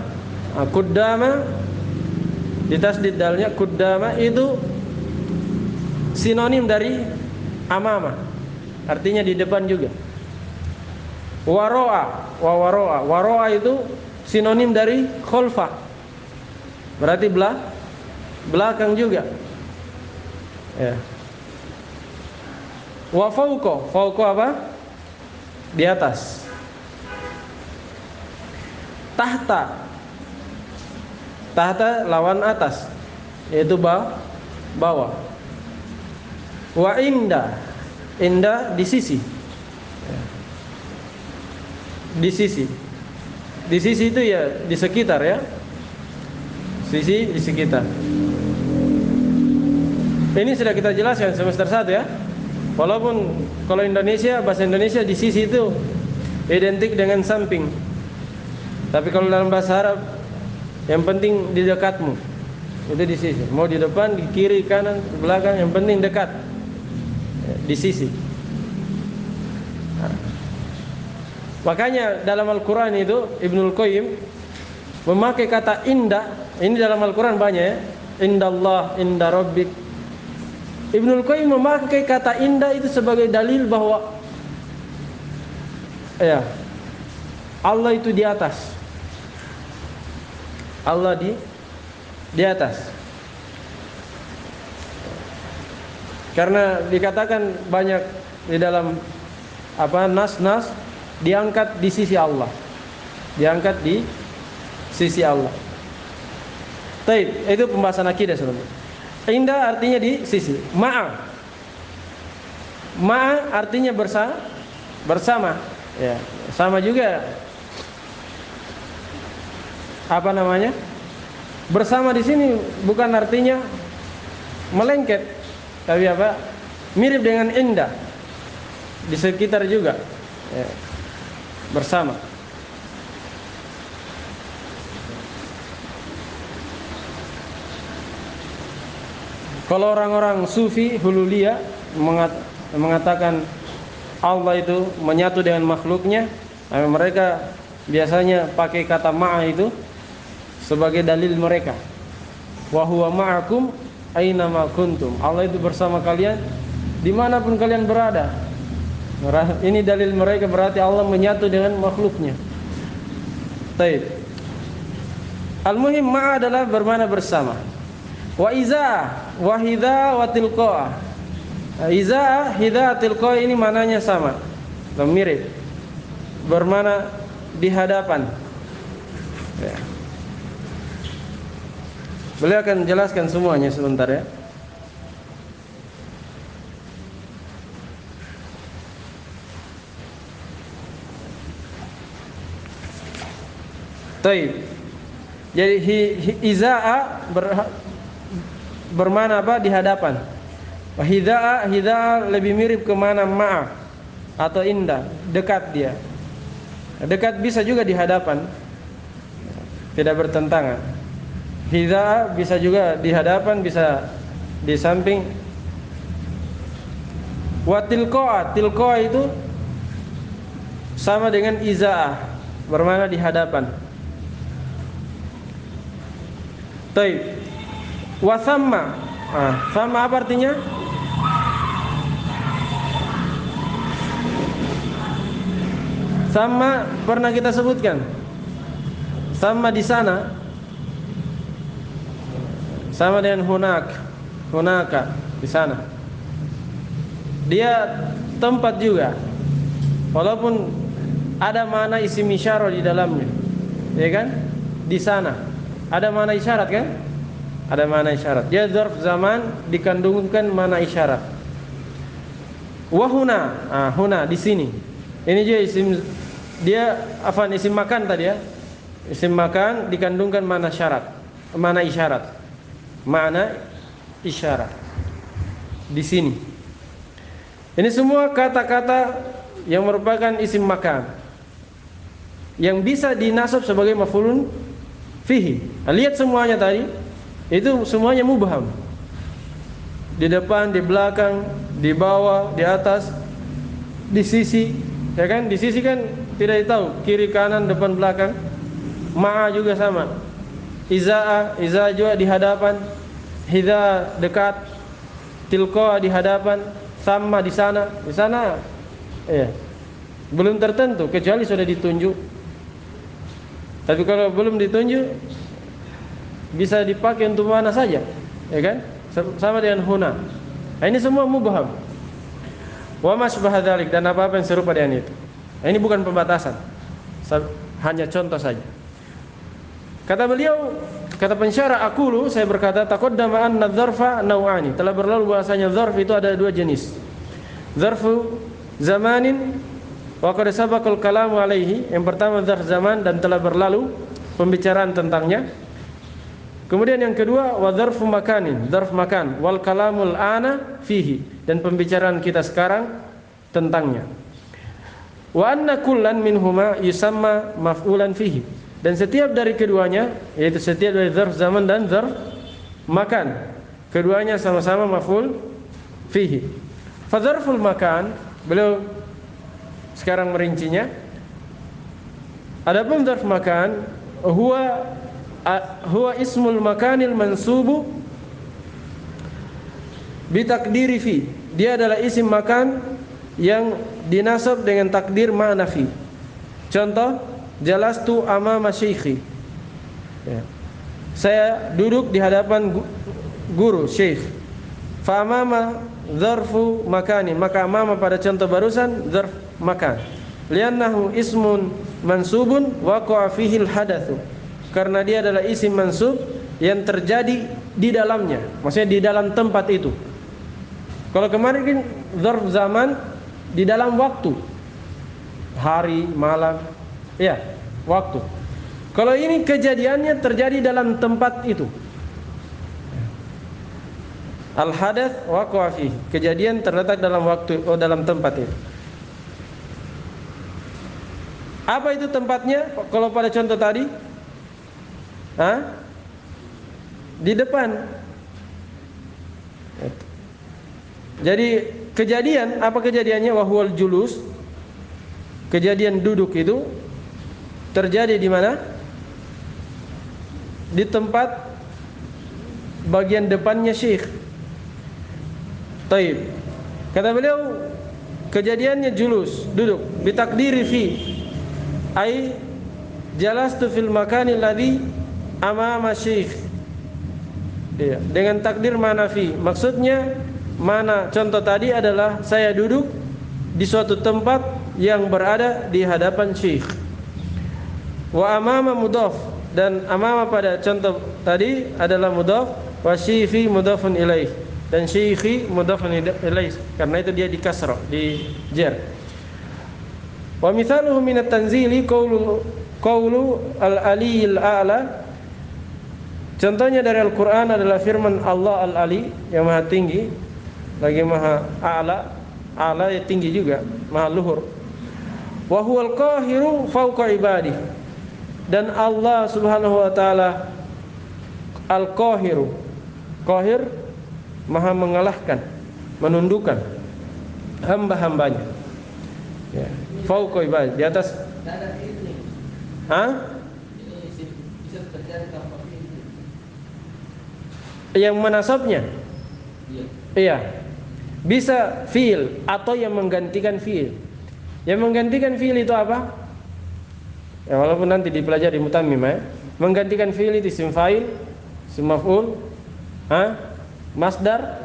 kuddama ditasdid dalnya, kuddama itu sinonim dari amama, artinya di depan juga. Waroa itu sinonim dari khalfa, berarti belakang juga. Ya. Wa fauqa apa? Di atas. Tahta lawan atas, yaitu bawah. Wa inda di sisi. Di sisi itu ya di sekitar ya. Sisi di sekitar. Ini sudah kita jelaskan semester 1 ya. Walaupun kalau Indonesia, bahasa Indonesia di sisi itu identik dengan samping. Tapi kalau dalam bahasa Arab, yang penting di dekatmu. Itu di sisi. Mau di depan, di kiri, kanan, di belakang, yang penting dekat. Di sisi. Makanya dalam Al-Quran itu Ibnul Qayyim memakai kata indah. Ini dalam Al-Quran banyak ya. Indallah, inda rabbik. Ibnul Qayyim memakai kata indah itu sebagai dalil bahwa ya, Allah itu di atas. Allah di atas. Karena dikatakan banyak di dalam nas-nas diangkat di sisi Allah. Diangkat di sisi Allah. Baik, itu pembahasan akidah sebenarnya. Indah artinya di sisi. Ma'a artinya bersama. Ya, sama juga. Apa namanya? Bersama di sini bukan artinya melengket, tapi apa? Mirip dengan indah. Di sekitar juga. Ya, bersama. Kalau orang-orang sufi hululiyah mengatakan Allah itu menyatu dengan makhluknya, mereka biasanya pakai kata ma'a itu sebagai dalil mereka. Wa huwa ma'akum aina ma kuntum. Allah itu bersama kalian dimanapun kalian berada. Ini dalil mereka, berarti Allah menyatu dengan makhluknya. Baik. Al-muhim ma'a adalah bermakna bersama. Wa iza wa hidha wa tilqa. Iza, hidha, tilqa ini mananya sama, mirip. Bermana di hadapan. Ya. Beliau akan jelaskan semuanya sebentar ya. Taib. Jadi iza'a bermana apa? Di hadapan. Hida'a lebih mirip ke mana ma'a atau indah, dekat dia. Dekat bisa juga di hadapan, tidak bertentangan. Hida'a bisa juga di hadapan, bisa di samping. Wa tilqa itu sama dengan iza'ah, bermana di hadapan. Taib. Wa thamma. Thamma apa artinya? Sama pernah kita sebutkan. Sama di sana. Sama dengan hunaka di sana. Dia tempat juga. Walaupun ada makna isim isyarah di dalamnya. Ya kan? Di sana. Ada makna isyarat kan? Ada makna isyarat. Dia dzarf zaman dikandungkan makna isyarat. Wa huna. Huna di sini. Ini juga isim, dia isim makan tadi ya. Isim makan dikandungkan makna syarat, makna isyarat. Makna isyarat. Di sini. Ini semua kata-kata yang merupakan isim makan, yang bisa dinasab sebagai maf'ulun fihi. Lihat semuanya tadi, itu semuanya mubham. Di depan, di belakang, di bawah, di atas, di sisi, ya kan? Di sisi kan tidak tahu kiri kanan depan belakang. Ma'a juga sama. Iza'a juga di hadapan. Hidha dekat. Tilqa di hadapan. Sama di sana. Di sana ya, belum tertentu kecuali sudah ditunjuk. Tapi kalau belum ditunjuk bisa dipakai untuk mana saja, ya kan? Sama dengan huna. Ini semua mubham. Wa masbaha dzalik, dan apa-apa yang serupa dengan itu. Ini bukan pembatasan. Hanya contoh saja. Kata beliau, kata pensyarah aqulu, saya berkata taqaddama anna dzarfa naw'ani. Telah berlalu bahasanya dzarf itu ada dua jenis. Dzarfu zamanin wa qad sabaqal kalamu alaihi. Yang pertama dzarf zaman dan telah berlalu pembicaraan tentangnya. Kemudian yang kedua, wa dzarfu makanin, dzarf makan, wal kalamul ana fihi, dan pembicaraan kita sekarang tentangnya. Wa anna kullan minhuma yusamma maf'ulan fihi, dan setiap dari keduanya, yaitu setiap dari dzarf zaman dan dzarf makan, keduanya sama-sama maf'ul fihi. Fa dzarful makan, beliau sekarang merincinya. Adapun dzarf makan, huwa ismul makanil mansubu bitakdiri fi. Dia adalah isim makan yang dinasab dengan takdir ma'na fi. Contoh, jalastu amama syaikhi. Ya. Saya duduk di hadapan guru, syekh. Fa amama dzarfu makani, maka amama pada contoh barusan dzarf makan. Liannahu ismun mansubun waqa'a fihi al-hadatsu. Karena dia adalah isim mansub yang terjadi di dalamnya, maksudnya di dalam tempat itu. Kalau kemarin kan dzarf zaman di dalam waktu, hari, malam, ya, waktu. Kalau ini kejadiannya terjadi dalam tempat itu. Al-hadath waqa'a fihi, kejadian terletak dalam waktu, dalam tempat itu. Apa itu tempatnya? Kalau pada contoh tadi, di depan. Jadi kejadian, apa kejadiannya? Wahwal julus, kejadian duduk itu terjadi di mana? Di tempat bagian depannya syekh. Taib. Kata beliau, kejadiannya julus, duduk, bitakdiri fi, ai jalastu fil makani alladhi amama syekh. Ya, dengan takdir mana fi. Maksudnya mana contoh tadi adalah saya duduk di suatu tempat yang berada di hadapan syekh. Wa amama mudhaf, dan amama pada contoh tadi adalah mudhaf, wa syekhi mudhafun ilaih, dan syekhi mudhafun ilaih, karena itu dia di kasrah, di jar. Wa mithaluhu min at-tanzili qawlu al-aliyil a'la. Contohnya dari Al-Quran adalah firman Allah Al-Ali, yang maha tinggi, lagi maha a'la. A'la ya tinggi juga, maha luhur. Wa huwal qahiru fawqa ibadih, dan Allah subhanahu wa ta'ala Al-Qahiru, Qahir, maha mengalahkan, menundukkan hamba-hambanya, ya. Fawqa ibadih, di atas. Bisa terjadi tanpa itu. Yang menasabnya, iya, bisa fiil atau yang menggantikan fiil. Yang menggantikan fiil itu apa? Ya, walaupun nanti dipelajari mutammim, ya. Menggantikan fiil itu isim fa'il, isim maf'ul, masdar,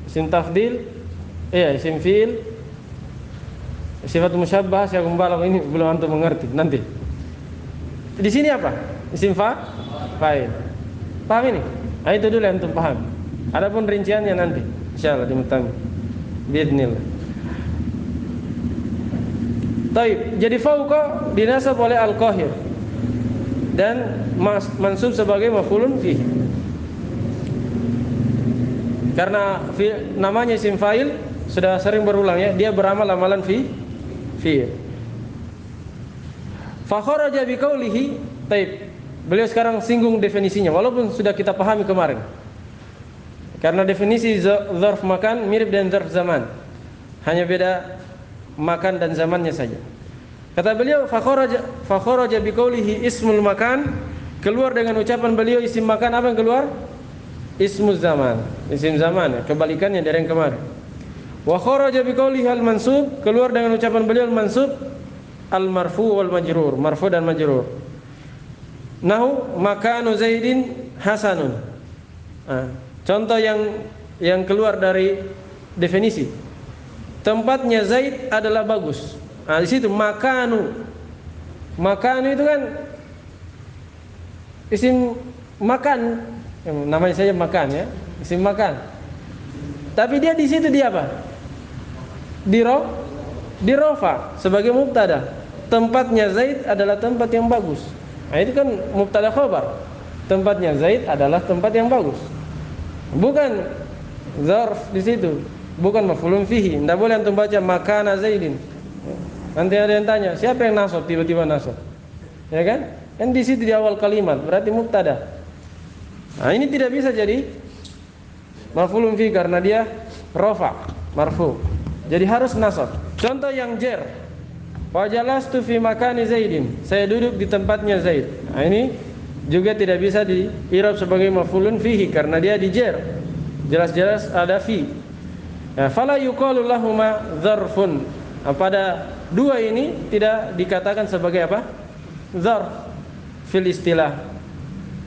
isim tafdil, iya, isim fiil, sifat musyabbah, saya kembali ini belum antum mengerti nanti. Di sini apa? Isim fa'il. Paham ini? Itu dulu yang antum paham. Adapun rinciannya nanti insyaallah di mutammim. Biidznillah. Taib. Jadi fauqa dinasab oleh al-qahir dan mansub sebagai maf'ulun fihi. Karena namanya isim fa'il sudah sering berulang, ya, dia beramal amalan fi'il. Fa kharaja bi qawlihi. Taib. Beliau sekarang singgung definisinya, walaupun sudah kita pahami kemarin. Karena definisi dzarf makan mirip dengan dzarf zaman, hanya beda makan dan zamannya saja. Kata beliau, fa kharaja bi qawlihi ismul makan, keluar dengan ucapan beliau isim makan, apa yang keluar? Ismuz zaman, isim zaman, ya, kebalikannya dari yang kemarin. Wa kharaja bi qawlihi al mansub, keluar dengan ucapan beliau al mansub, al marfu wal majrur, marfu dan majrur. Nahu makanu Zaidin hasanun. Contoh yang keluar dari definisi, tempatnya Zaid adalah bagus. Di situ makanu itu kan isim makan, namanya saja makan, ya, isim makan. Tapi dia di situ dia apa? Di rofa sebagai mubtada. Tempatnya Zaid adalah tempat yang bagus. Itu kan mubtada khabar. tempatnya Zaid adalah tempat yang bagus. Bukan zarf di situ, bukan maf'ulun fihi. Tidak boleh antum baca makana Zaidin. Nanti ada yang tanya, siapa yang nasab tiba-tiba nasab? Ya kan? Kan di situ di awal kalimat, berarti mubtada. Nah, ini tidak bisa jadi maf'ulun fihi karena dia rafa, marfu. Jadi harus nasab. Contoh yang jer. Wa jalastu fi makani Zaidin. Saya duduk di tempatnya Zaid. Nah, ini juga tidak bisa di-i'rab sebagai maf'ulun fihi karena dia di jer. Jelas-jelas ada fi. Ya, fala yuqalu lahuma dzarfun. Nah, pada dua ini tidak dikatakan sebagai apa? Dzarf fil istilah.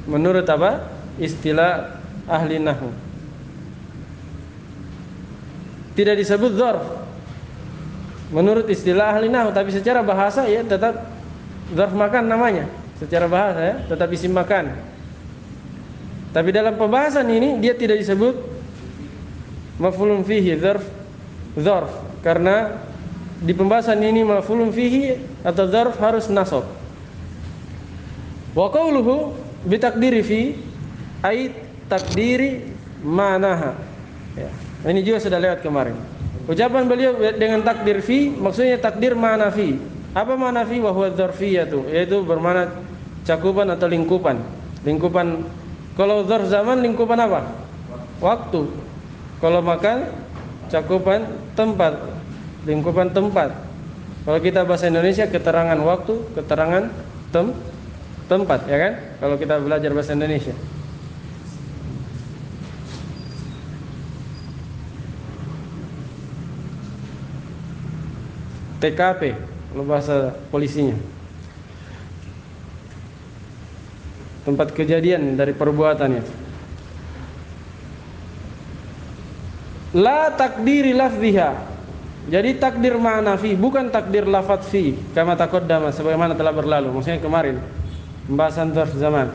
Menurut apa? Istilah ahli nahwu. Tidak disebut dzarf menurut istilah ahli nahwu, tapi secara bahasa ya tetap dzarf makan namanya. Secara bahasa ya tetap isim makan. Tapi dalam pembahasan ini dia tidak disebut maf'ulun fihi dzarf karena di pembahasan ini maf'ulun fihi atau dzarf harus nasab. Wa qawluhu bi takdiri fi ay takdiri manaha. Ya, ini juga sudah lewat kemarin. Ucapan beliau dengan takdir fi maksudnya takdir mana fi. Apa mana fi? Wa huwa dzarfiyatu, yaitu bermakna cakupan atau lingkupan. Lingkupan kalau dzarf zaman lingkupan apa? Waktu. Kalau makan cakupan tempat, lingkupan tempat. Kalau kita bahasa Indonesia keterangan waktu, keterangan tempat, ya kan? Kalau kita belajar bahasa Indonesia. TKP kalau bahasa polisinya, tempat kejadian dari perbuatannya. La takdiri lafziha. Jadi takdir ma'na fi bukan takdir lafaz fi kama taqaddama sebagaimana telah berlalu. Maksudnya kemarin pembahasan dzarf zaman.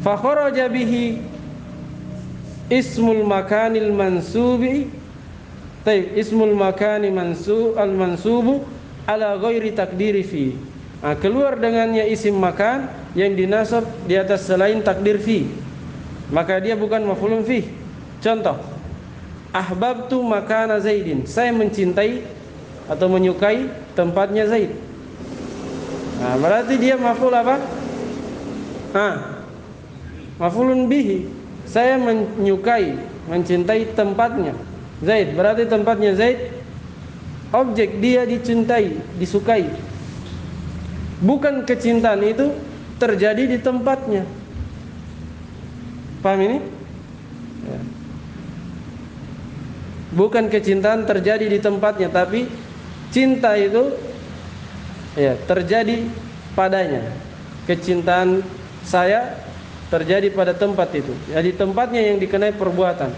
Fa kharaja bihi ismul makanil mansubi. Taib ismul makani mansubu ala ghairi takdiri fi. Nah, keluar dengannya isim makan yang dinasab di atas selain takdir fi, maka dia bukan maf'ulun fi. Contoh, ahbabtu makana Zaidin. Saya mencintai atau menyukai tempatnya Zaid. Nah, berarti dia maf'ul apa? Maf'ulun bihi. Saya menyukai, mencintai tempatnya Zaid. Berarti tempatnya Zaid objek dia dicintai, disukai. Bukan kecintaan itu terjadi di tempatnya. Paham ini? Ya. Bukan kecintaan terjadi di tempatnya, tapi cinta itu ya terjadi padanya. Kecintaan saya terjadi pada tempat itu. Jadi tempatnya yang dikenai perbuatan.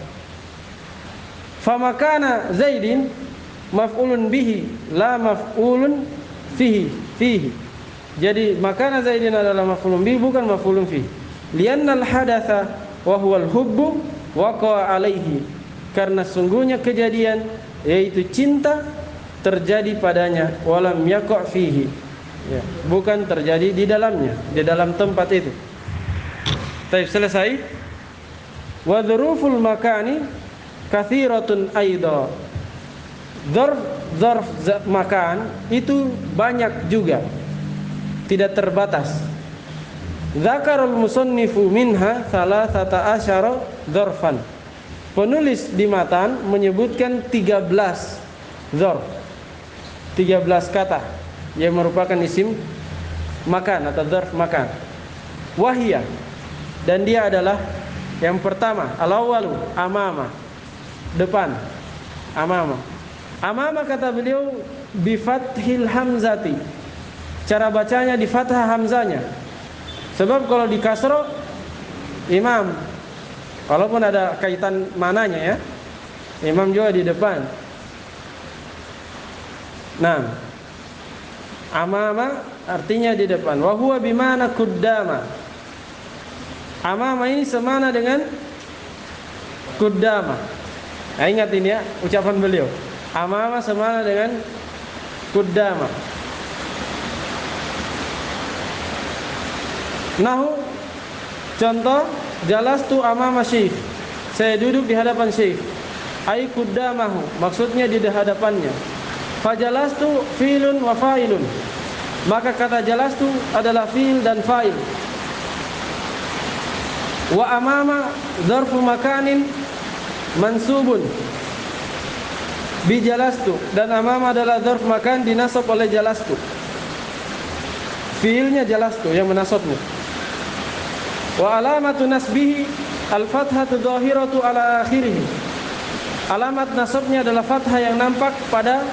Famakana Zaidin maf'ulun bihi la maf'ulun fihi. Jadi makana Zaidin adalah maf'ulun bihi bukan maf'ulun fihi. Liannal hadatsa wa huwal hubbu waqa'a alaihi. Karena sungguhnya kejadian yaitu cinta terjadi padanya walam yaqa' fihi. Ya, bukan terjadi di dalamnya, di dalam tempat itu. Baik, selesai. Wa dzuruful makani kathiratun aidha. Dzarf makan itu banyak juga, tidak terbatas. Dzakarul musannifu minha thalathata asyara dzarfan. Penulis di matan menyebutkan 13 dzarf, 13 kata yang merupakan isim makan atau dzarf makan. Wahia, dan dia adalah yang pertama al-awwalu amama, depan, amama. Amama kata beliau bi fathil hamzati. Cara bacanya di fathah hamzanya. Sebab kalau di kasro imam, walaupun ada kaitan mananya ya, imam juga di depan. Nah, amama artinya di depan. Wa huwa bimana kuddama. Amama ini semana dengan kuddama. Nah, ingat ini ya ucapan beliau. Amama semana dengan kuddama. Nahu Contoh, jalastu amama syekh. Saya duduk di hadapan syekh. Ai kuddamahu, maksudnya di hadapannya. Fajalastu fi'lun wa fa'ilun. Maka kata jalastu adalah fi'il dan fa'il. Wa amama dzarfu makanin mansubun bi jalastu, dan amama adalah dzarf makan dinasab oleh jalastu. Fi'ilnya jalastu yang menasabnya. Wa alamatu nasbihi al-fathatu dhahiratu ala akhirih. Alamat nasabnya adalah fathah yang nampak pada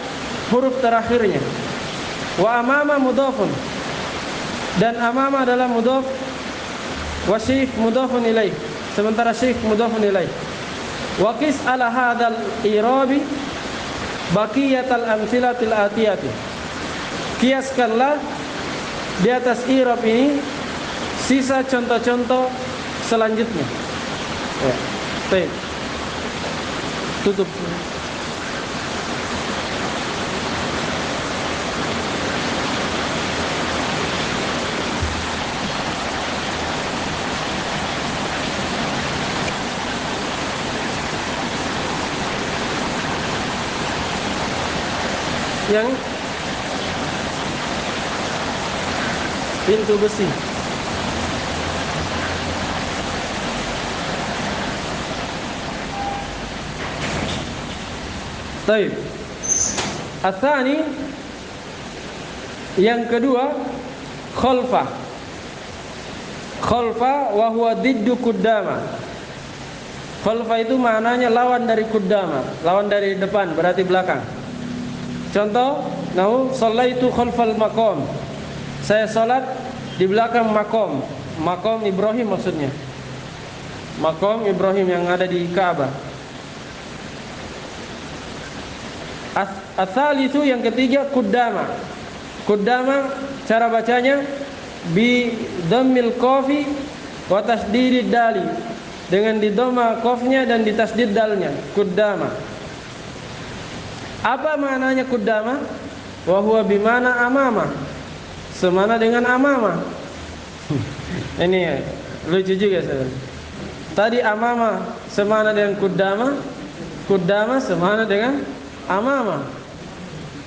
huruf terakhirnya. Wa amama mudhafun, dan amama adalah mudhaf, wa syekh mudhafun ilaih, sementara syekh mudhafun ilaih. Wa qis ala hadzal i'rabi baqiyatal amsilatil atiyati. Kiaskanlah di atas i'rab ini sisa contoh-contoh selanjutnya. Ya. Baik. Tutup. Yang pintu besi. Baik. Atsani, yang kedua, khalfa. Khalfa wa huwa diddu kuddama. Khalfa itu maknanya lawan dari kuddama, lawan dari depan, berarti belakang. Contoh, nahu shallaitu khalfal maqam. Saya salat di belakang maqam. Maqam Ibrahim maksudnya. Maqam Ibrahim yang ada di Ka'bah. Ats-tsalitsu, yang ketiga, kuddama. Kuddama cara bacanya bi dhammil qafi wa tasdidid dali. Dengan di dhamma qafnya dan di tasdid dalnya. Kuddama. Apa maknanya kuddama? Wa huwa bimana amama. Semana dengan amama. Ini lucu juga saudara. Tadi amama semana dengan kuddama, kuddama semana dengan amama.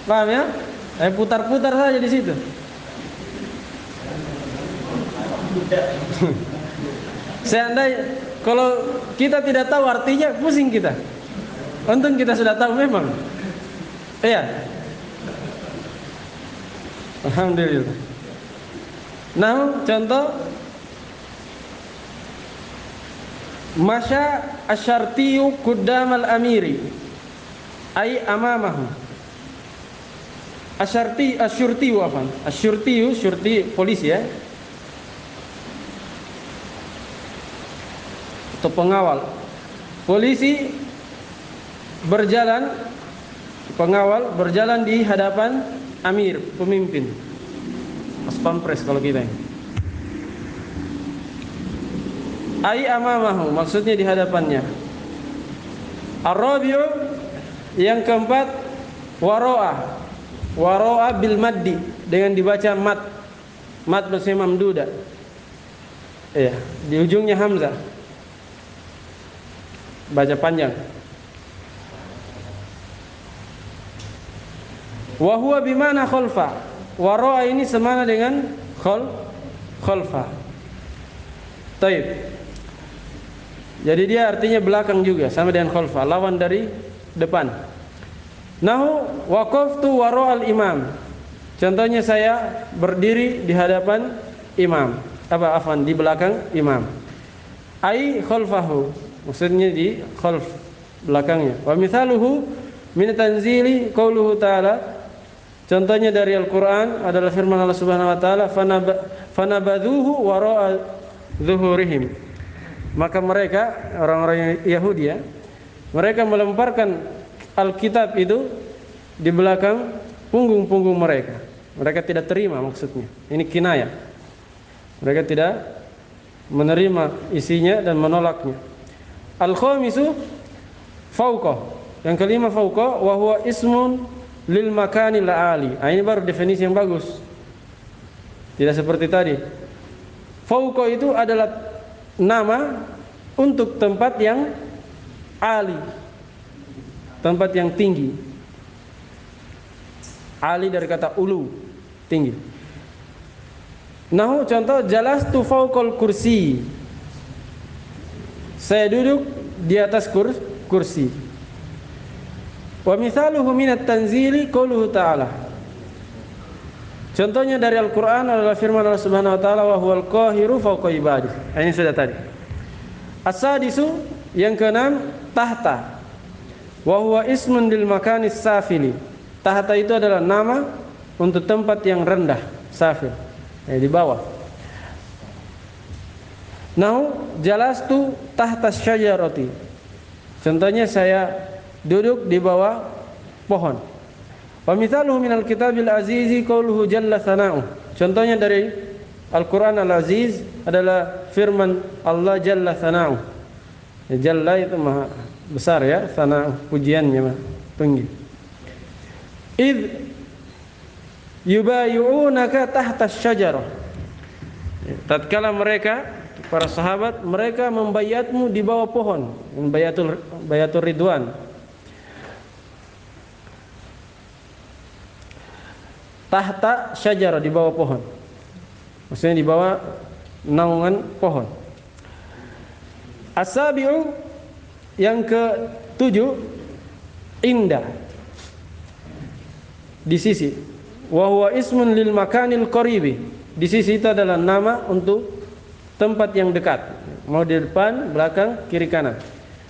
Paham ya? Putar-putar saja di situ. Seandainya kalau kita tidak tahu artinya, pusing kita. Untung kita sudah tahu memang. Iya. Alhamdulillah. Nah, contoh, masya asyartiyu quddamal amiri, ay amamahu. Asyurtiyu apa? Asyurtiyu, syurti polisi ya. Atau pengawal. Polisi berjalan, pengawal berjalan di hadapan amir, pemimpin. Pas pampres kalau kita. Ai amamahu, maksudnya di hadapannya. Ar-rabi'u, yang keempat, waro'a. Waro'a bil maddi, dengan dibaca mad. Mad maksudnya mamduda. Iya, di ujungnya hamzah. Baca panjang. Wa huwa bimana khalfa. Waro'a ini semana dengan khalfa. Taib. Jadi dia artinya belakang juga, sama dengan khalfa, lawan dari depan. Nahu waqaftu wara'al imam. Contohnya saya berdiri di hadapan imam. Di belakang imam. Ai khalfahu, maksudnya di khalf, belakangnya. Wa mithaluhu min tanzili qauluhu ta'ala. Contohnya dari Al-Quran adalah firman Allah Subhanahu wa taala, fanabadhuhu wara'a zuhurihim. Maka mereka, orang-orang Yahudi ya, mereka melemparkan Alkitab itu di belakang punggung-punggung mereka. Mereka tidak terima, maksudnya. Ini kinayah. Mereka tidak menerima isinya dan menolaknya. Al-khamisu fauqa. Yang kelima fauqa, wa huwa ismun lil makanil ali. Ini baru definisi yang bagus. Tidak seperti tadi. Fauqa itu adalah nama untuk tempat yang ali, tempat yang tinggi. Ali dari kata ulu, tinggi. Nahu contoh jalastu fauqal kursi. Saya duduk di atas kursi. Wa mithaluhu minat tanzili qauluhu ta'ala. Contohnya dari Al-Qur'an adalah firman Allah Subhanahu wa taala wa huwal qahiru fawqa ibadihi. Ini sudah tadi. As-sadisu yang keenam tahta. Wa huwa ismun lil makanis safili. Tahta itu adalah nama untuk tempat yang rendah, safil. Di bawah. Nahu jalastu tahta syajarati. Contohnya saya duduk di bawah pohon. Wa mithaluhu minal kitabil azizi qauluhu jalla thana'u. Contohnya dari Al-Qur'an Al-Aziz adalah firman Allah jalla thana'u. Jalla itu maha besar ya, thana'u pujiannya maha tinggi. Id yubayu'unaka tahta syajarah. Tatkala mereka para sahabat mereka membayatmu di bawah pohon, bayatul ridwan. Tahta syajarah, di bawah pohon. Maksudnya di bawah naungan pohon. As-sabi'u yang ke-7 indah, di sisi. Wa huwa ismun lil makanil qaribi. Di sisi itu adalah nama untuk tempat yang dekat, mau di depan, belakang, kiri kanan.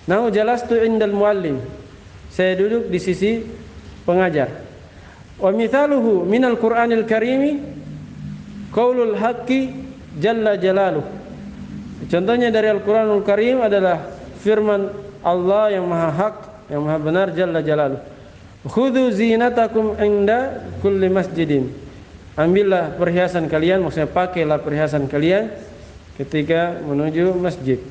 Nahu jalastu indal muallim. Saya duduk di sisi pengajar. Wa mithaluhu minal Qur'anil Karimi qaulul haqqi jalla jalaluh. Contohnya dari Al-Qur'anul Karim adalah firman Allah yang maha hak, yang maha benar, jalla jalaluh. Khudhu zinatakum inda kulli masjidin. Ambillah perhiasan kalian, maksudnya pakailah perhiasan kalian ketika menuju masjid.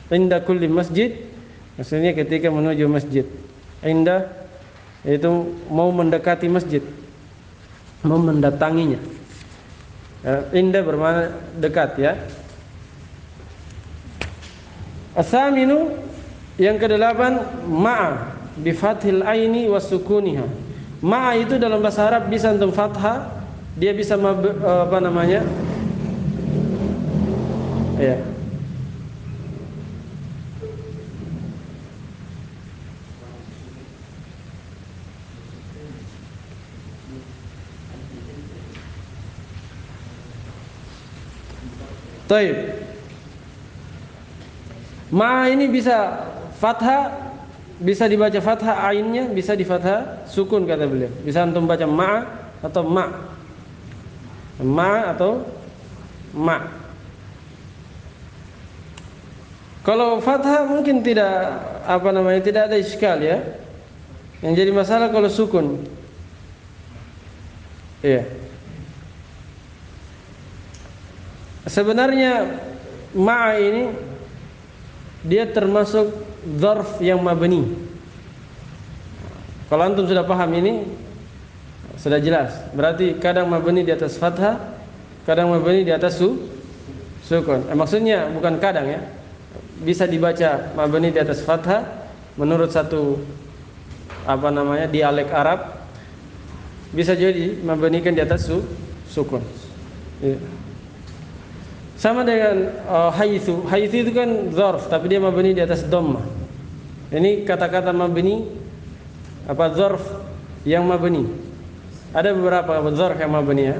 Inda kulli masjid, maksudnya ketika menuju masjid. Inda itu mau mendekati masjid, mau mendatanginya. Inda bermakna dekat ya. As-saminu yang ke-8 ma'a bi fathil aini wa sukuniha. Ma'a itu dalam bahasa Arab bisa untuk fathah, dia bisa apa namanya? Ya. Taib. Ma ini bisa fathah, bisa dibaca fathah ainnya, bisa di fathah sukun kata beliau. Bisa antum baca ma atau ma. Ma atau ma. Kalau fathah mungkin tidak apa namanya, tidak ada iskal ya. Yang jadi masalah kalau sukun. Iya. Sebenarnya ma ini dia termasuk dzarf yang mabni. Kalau antum sudah paham ini sudah jelas. Berarti kadang mabni di atas fathah, kadang mabni di atas sukun. Maksudnya bukan kadang ya. Bisa dibaca mabni di atas fathah menurut satu apa namanya dialek Arab. Bisa jadi mabnikan di atas sukun. Ya. Sama dengan haitsu. Haitsu itu kan dzarf tapi dia mabni di atas dhammah. Ini kata-kata mabni apa dzarf yang mabni. Ada beberapa dzarf yang mabni ya.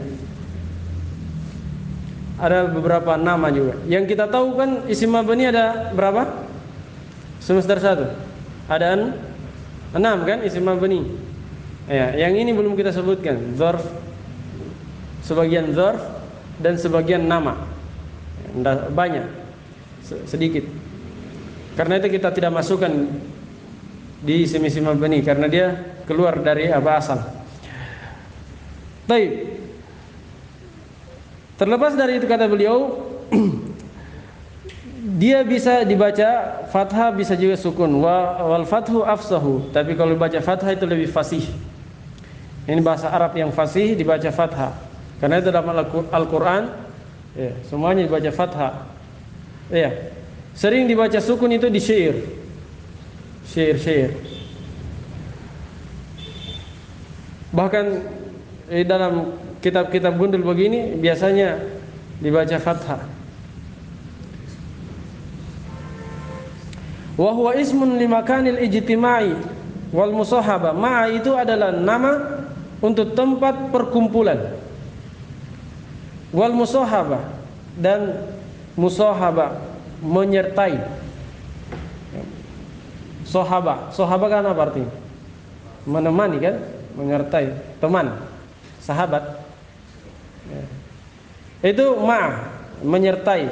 Ada beberapa nama juga. Yang kita tahu kan isim mabni ada berapa? Semester 1. Ada 6 kan isim mabni. Ya, yang ini belum kita sebutkan. Dzarf, sebagian dzarf dan sebagian nama. Banyak, sedikit. Karena itu kita tidak masukkan di isim-isim mabni karena dia keluar dari apa asal. Baik. Terlepas dari itu kata beliau, dia bisa dibaca fathah, bisa juga sukun. Wal fathu afsahu. Tapi kalau dibaca fathah itu lebih fasih. Ini bahasa Arab yang fasih dibaca fathah. Karena itu dalam Al-Quran ya, semuanya dibaca fathah. Iya. Sering dibaca sukun itu di syair. Syair. Bahkan dalam kitab-kitab gundul begini biasanya dibaca fathah. Wa huwa ismun limakanil ijtima'i wal musahaba. Ma'a itu adalah nama untuk tempat perkumpulan. Wal musahaba, dan musahaba menyertai. Sohaba kan apa artinya? Menemani kan? Menyertai, teman, sahabat. Itu ma'a, menyertai,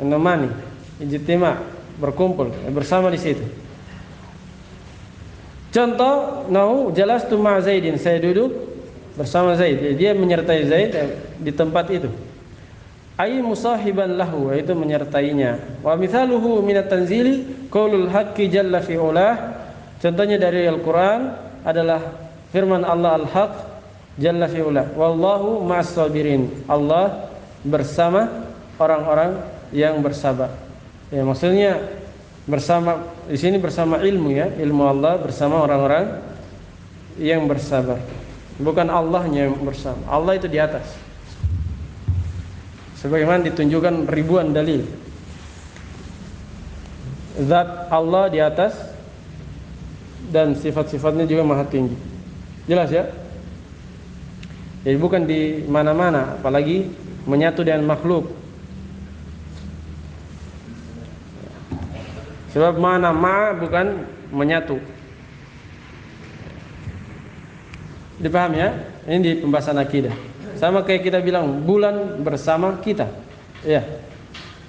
menemani, ijtima', berkumpul, bersama di situ. Contoh, jalastu ma'a Zaidin, saya duduk bersama Zaid. Dia menyertai Zaid di tempat itu. Ai musahiban lahu, itu menyertainya. Wa mithaluhu minat tanzili qaulul haqqi jalla fi ulah. Contohnya dari Al-Qur'an adalah firman Allah Al-Haq jalla fi ulah. Wallahu ma'as sabirin. Allah bersama orang-orang yang bersabar. Ya, maksudnya bersama di sini bersama ilmu, ya, ilmu Allah bersama orang-orang yang bersabar. Bukan Allahnya yang bersama. Allah itu di atas. Sebagaimana ditunjukkan ribuan dalil. Zat Allah di atas dan sifat-sifatnya juga maha tinggi. Jelas ya? Jadi bukan di mana-mana, apalagi menyatu dengan makhluk. Sebab mana ma bukan menyatu. Dipaham ya? Ini di pembahasan akidah. Sama kayak kita bilang bulan bersama kita. Ya.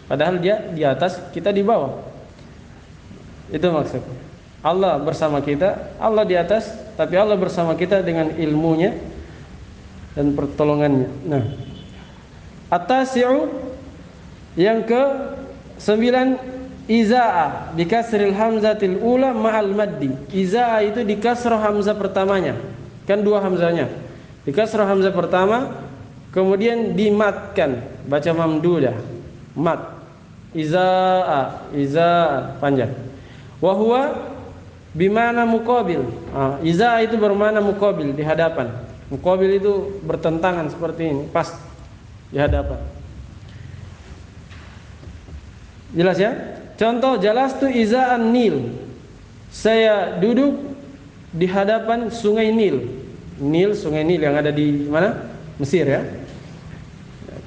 Padahal dia di atas, kita di bawah. Itu maksudnya. Allah bersama kita, Allah di atas, tapi Allah bersama kita dengan ilmunya dan pertolongannya. Nah, at-tasi'u yang ke-9, izaa bi kasril hamzatil ula ma'al maddi. Izaa itu di kasrah hamzah pertamanya. Kan dua hamzahnya. Di kasrah hamzah pertama, kemudian dimatkan, baca mamdudah, mat. Izaa panjang. Wa huwa bimana muqabil. Izaa itu bermakna muqabil, di hadapan. Muqabil itu bertentangan seperti ini, pas di hadapan. Jelas ya? Contoh, jalastu iza'an Nil. Saya duduk di hadapan sungai Nil. Sungai Nil yang ada di mana? Mesir ya.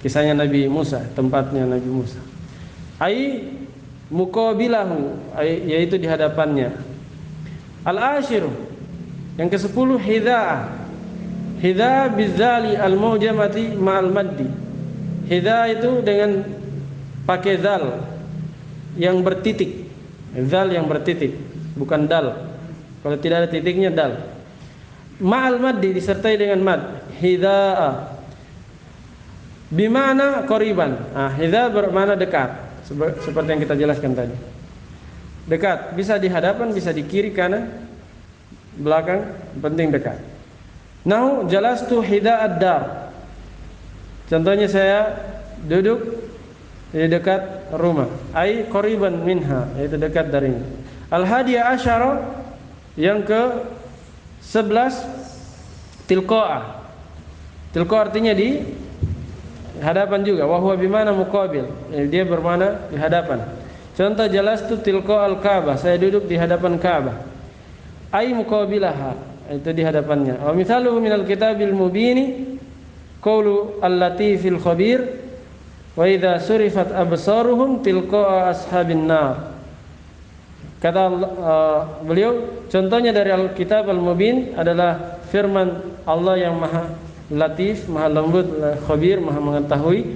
Kisahnya Nabi Musa, tempatnya Nabi Musa. Ai muqabilahu, yaitu di hadapannya. Al-ashir yang ke-10, hidha'ah. Hidha'ah bizali al-mu'jamati ma'al maddi. Hidha'ah itu dengan pakai zal yang bertitik. Zal yang bertitik, bukan dal. Kalau tidak ada titiknya dal. Ma'al maddi disertai dengan mad. Hidha'a bimana qariban. Hidha bermakna dekat, seperti yang kita jelaskan tadi. Dekat, bisa di hadapan, bisa di kiri, kanan, belakang, penting dekat. Nahu jalastu hidha'ad dar. Contohnya saya duduk di dekat rumah. Ai qariban minha, yaitu dekat darinya. Al-hadiyah asyara yang ke-11, tilqa'ah. Tilqa artinya di hadapan juga. Wa huwa bimana muqabil. Dia bermakna di hadapan. Contoh, jalastu tilqa al-Ka'bah. Saya duduk di hadapan Ka'bah. Ai muqabilaha, itu di hadapannya. Wa mithaluhu minal kitabil mubini qaulu al-latifil khabir wa idza surifat absaruhum tilqa ashabin nar. Kata beliau, contohnya dari Al-Kitab Al-Mubin adalah firman Allah yang maha latif, maha lembut, khabir, maha mengetahui.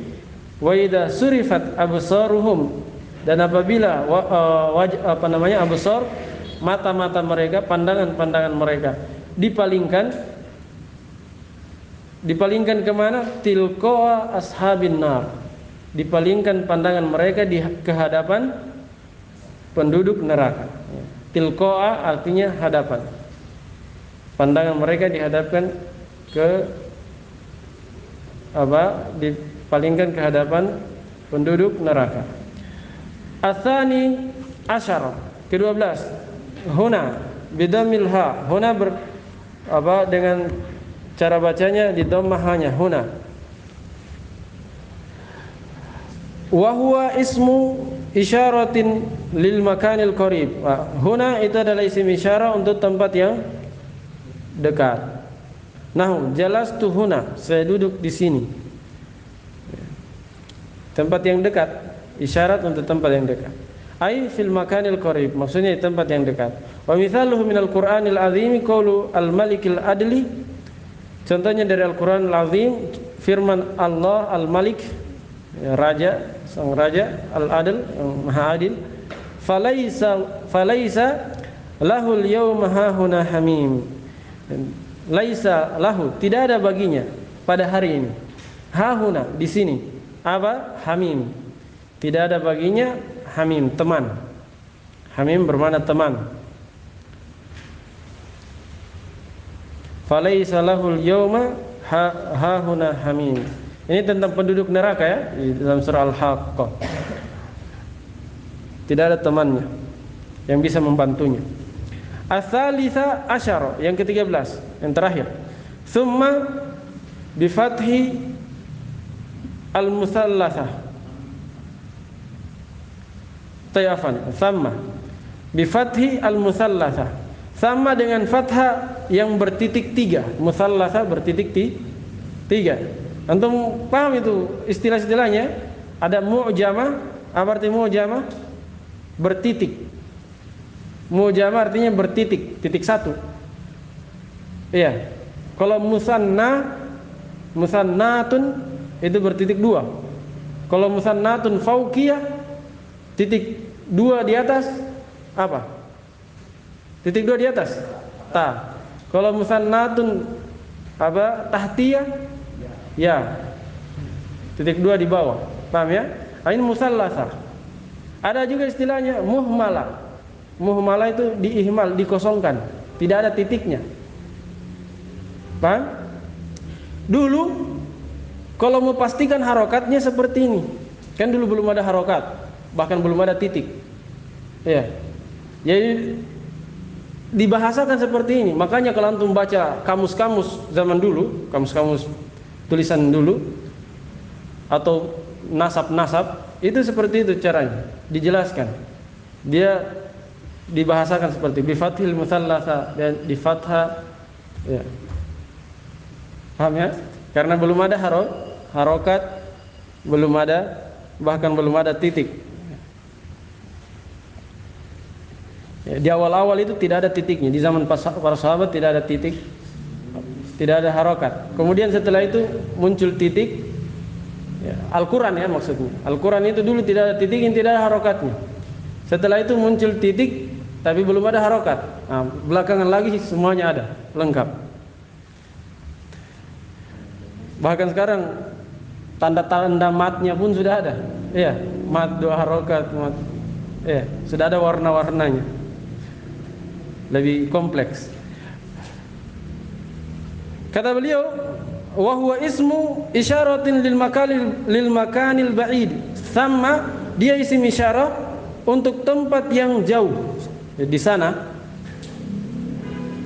Wa idza surifat absaruhum, dan apabila absar, mata-mata mereka, pandangan-pandangan mereka dipalingkan kemana? Tilqa ashabin nar, dipalingkan pandangan mereka ke hadapan penduduk neraka. Tilqa'a artinya hadapan. Pandangan mereka dihadapkan dipalingkan ke hadapan penduduk neraka. Atsani asyara, ke-12. Huna bidammil ha. Huna dengan cara bacanya di dhammah hanya huna. Wa huwa ismu isyaratin lil makanil qarib. Huna itu adalah isim isyarah untuk tempat yang dekat. Nahu jalastu huna, saya duduk di sini. Tempat yang dekat, isyarat untuk tempat yang dekat. Ai fil makanil qarib, maksudnya di tempat yang dekat. Wa mithaluhu minal Qur'anil azim qaulu al-malikil adli. Contohnya dari Al-Qur'an al-azim firman Allah al-Malik, raja, sang raja, al-adl, yang maha adil. Falaisa lahul yawma hahuna hamim. Laisa lahu, tidak ada baginya pada hari ini. Hahuna, di sini. Apa? Hamim. Tidak ada baginya hamim, teman. Hamim bermakna teman. Falaisa lahul yawma hahuna hamim. Ini tentang penduduk neraka ya, di dalam surah Al-Haqqah. Tidak ada temannya yang bisa membantunya. Ats-tsalitsah asyara, yang ke-13, yang terakhir. Tsumma bi fathi al-musallatsah. Tayafan, tsamma bi fathi al-musallatsah. Sama dengan fathah yang bertitik 3. Musallatsah bertitik 3. Antum paham itu istilah-istilahnya? Ada mu'jamah, apa arti mu'jamah? Bertitik. Mu'jamah artinya bertitik, titik 1. Iya. Kalau musannatun itu bertitik 2. Kalau musannatun fauqiyah, titik 2 di atas apa? Titik 2 di atas? Ta. Kalau musannatun apa? Tahtiyah? Ya. Titik 2 di bawah. Paham ya? Ini musallasah. Ada juga istilahnya muhmalah. Muhmalah itu diihmal, dikosongkan, tidak ada titiknya. Paham? Dulu kalau mau pastikan harokatnya seperti ini. Kan dulu belum ada harokat, bahkan belum ada titik. Ya. Jadi dibahasakan seperti ini. Makanya kalau antum baca kamus-kamus zaman dulu, kamus-kamus tulisan dulu atau nasab-nasab, itu seperti itu caranya, dijelaskan. Dia dibahasakan seperti bi fathil musallatsah dan di fathah, ya. Paham ya? Karena belum ada harokat, belum ada, bahkan belum ada titik. Ya, di awal-awal itu tidak ada titiknya. Di zaman para sahabat tidak ada titik, tidak ada harokat. Kemudian setelah itu muncul titik. Ya, Al-Quran ya maksudnya. Al-Quran itu dulu tidak ada titik, tidak ada harokatnya. Setelah itu muncul titik, tapi belum ada harokat. Nah, belakangan lagi semuanya ada, lengkap. Bahkan sekarang tanda-tanda matnya pun sudah ada. Iya, mat 2 harokat, mat. Iya, sudah ada warna-warnanya. Lebih kompleks. Kata beliau, wa huwa ismu isyaratin lil makanil ba'id. Sama dia isim isyarah untuk tempat yang jauh. Di sana.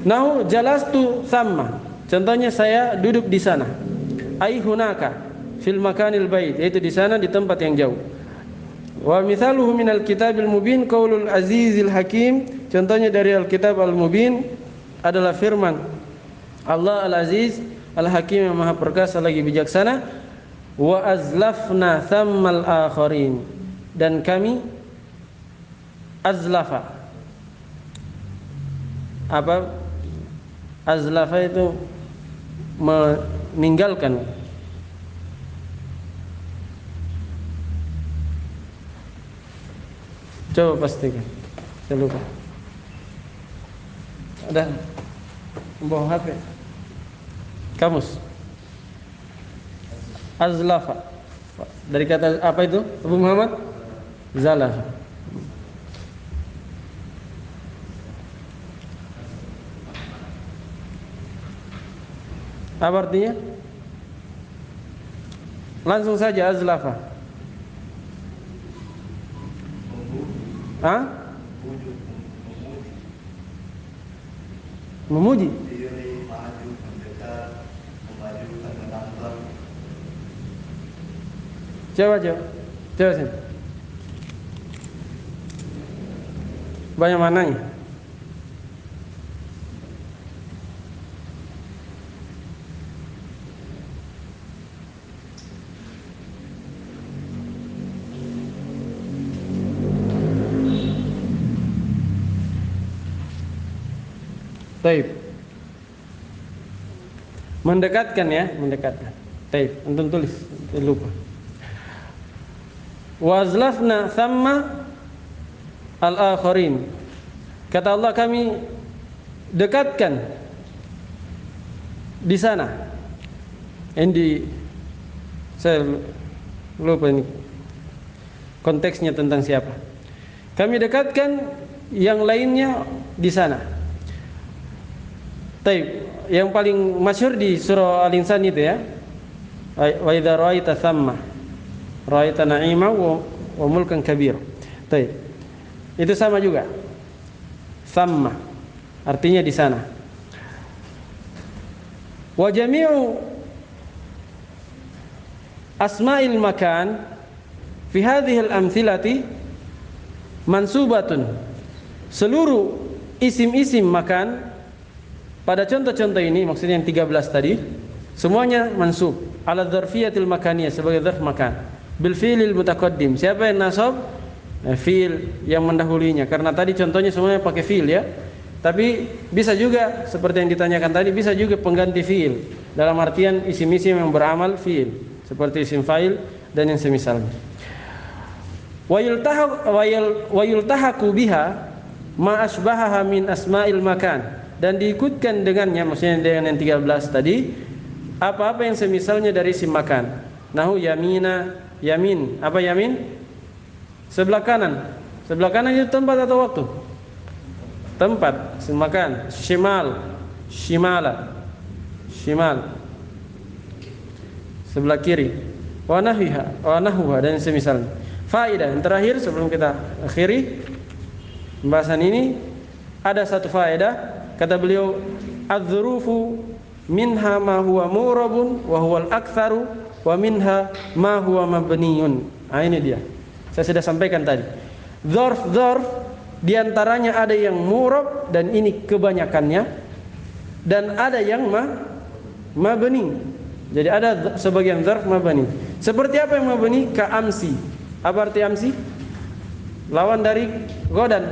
Nahu jalastu sama. Contohnya saya duduk di sana. Ai hunaka fil makanil ba'id, yaitu di sana di tempat yang jauh. Wa mithaluhu minal kitabil mubin qaulul azizil hakim. Contohnya dari Alkitab Al-Mubin adalah firman Allah Al-Aziz Al-Hakim yang Maha Perkasa lagi bijaksana. Wa azlafna thammal akharin, dan kami azlafa. Apa azlafa itu? Meninggalkan. Coba pastikan. Saya lupa. Ada bawa HP. Kamus. Azlafa. Dari kata apa itu? Abu Muhammad? Zalafa. Apa artinya? Langsung saja azlafa. Hah? Memuji. Diri, maju, mendekat, memajukan, menantang. Coba sini. Banyak mananya. Taib. Mendekatkan ya, mendekatkan. Taib, antum tulis, lupa. Wazlafna thamma al-akharin. Kata Allah, kami dekatkan di sana. Saya lupa ini konteksnya tentang siapa. Kami dekatkan yang lainnya di sana. Taib, yang paling masyhur di surah Al-Insan itu ya. Wa idza ra'aita thamma ra'aita na'ima wa mulkan kabir. Taib. Itu sama juga. Thamma artinya di sana. Wa jami'u asma'il makan fi hadhihi al-amthilati mansubatun. Seluruh isim-isim makan pada contoh-contoh ini, maksudnya yang 13 tadi, semuanya mansub ala dzarfiyatil makaniyah, sebagai dzarf makan. Bil fi'lil mutaqaddim. Siapa yang nasab? Fi'il yang mendahulunya. Karena tadi contohnya semuanya pakai fi'il ya. Tapi bisa juga seperti yang ditanyakan tadi, bisa juga pengganti fi'il dalam artian isim-isim yang beramal fi'il, seperti isim fa'il dan yang semisalnya. Wa yultahaku biha ma asbahaha min asma'il makan. Dan diikutkan dengannya, maksudnya dengan yang 13 tadi, apa-apa yang semisalnya dari isim makan. Nahu yamina, yamin. Apa yamin? Sebelah kanan. Sebelah kanan itu tempat atau waktu? Tempat, isim makan. Shimal, shimala, shimal. Sebelah kiri. Wa nahuha dan semisalnya. Faedah yang terakhir sebelum kita akhiri pembahasan ini, ada satu faedah. Kata beliau, adz-dzurufu minha ma huwa mu'rabun wa huwa al-aktsaru wa minha ma huwa mabniyun. Ini dia. Saya sudah sampaikan tadi. Dzarf di antaranya ada yang mu'rab dan ini kebanyakannya, dan ada yang mabni. Jadi ada sebagian dzarf mabni. Seperti apa yang mabni? Ka amsi. Apa arti amsi? Lawan dari godan.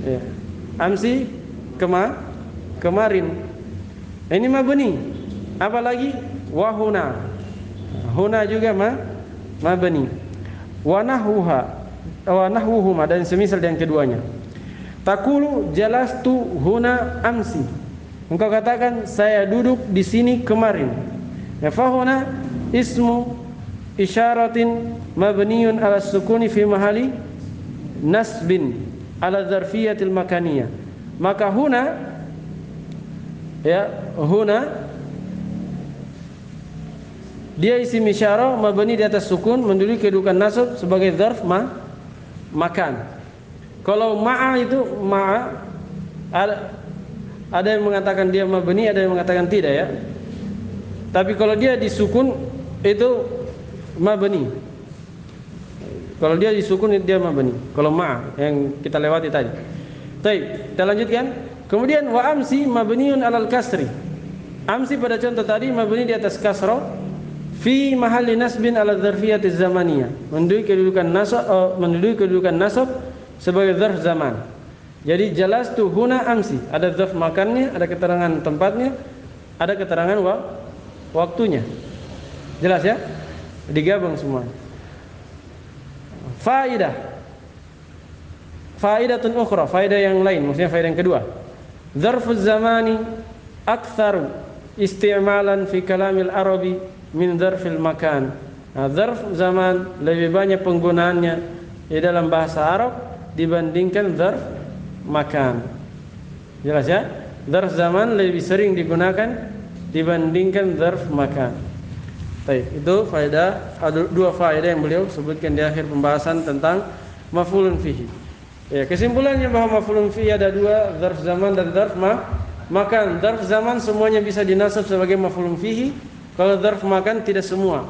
Ya. Amsi kemarin. Ini mabni. Apalagi wahuna. Huna juga mabni. Wa nahwuhuma dan semisal yang keduanya. Taqulu jalastu huna amsi. Engkau katakan saya duduk di sini kemarin. Ya, fahuna ismu isyaratin mabniun ala sukuni fi mahali nasbin ala dzarfiyatil makaniyah. Maka huna dia isim isyarah mabni di atas sukun, menduduki kedudukan nasab sebagai dzarf makan. Kalau ma'a itu ada yang mengatakan dia mabni, ada yang mengatakan tidak ya. Tapi kalau dia disukun itu mabni. Kalau dia disukun itu dia mabni. Kalau ma'a yang kita lewati tadi. Baik, kita lanjutkan. Kemudian wa amsi mabniun alal kasri. Amsi pada contoh tadi mabni di atas kasrah fi mahalli nasbin ala dzarfiyatiz zamaniyah. Menduduki kedudukan nasab sebagai dzarf zaman. Jadi jalastu huna amsi, ada dzarf makannya, ada keterangan tempatnya, ada keterangan waktunya. Jelas ya? Digabung semua. Faidatun ukhra, faedah yang lain, maksudnya faedah yang kedua. Dzarfuz zamani aktsaru isti'malan fi kalamil arabi min dzarfil makan. Nah, dzarf zaman lebih banyak penggunaannya di dalam bahasa Arab dibandingkan dzarf makan. Jelas ya? Dzarf zaman lebih sering digunakan dibandingkan dzarf makan. Baik, itu faedah, ada dua faedah yang beliau sebutkan di akhir pembahasan tentang maf'ulun fihi. Ya, kesimpulannya bahwa maf'ulun fihi ada dua, dzarf zaman dan dzarf makan. Dzarf zaman semuanya bisa dinasab sebagai maf'ulun fihi. Kalau dzarf makan tidak semua.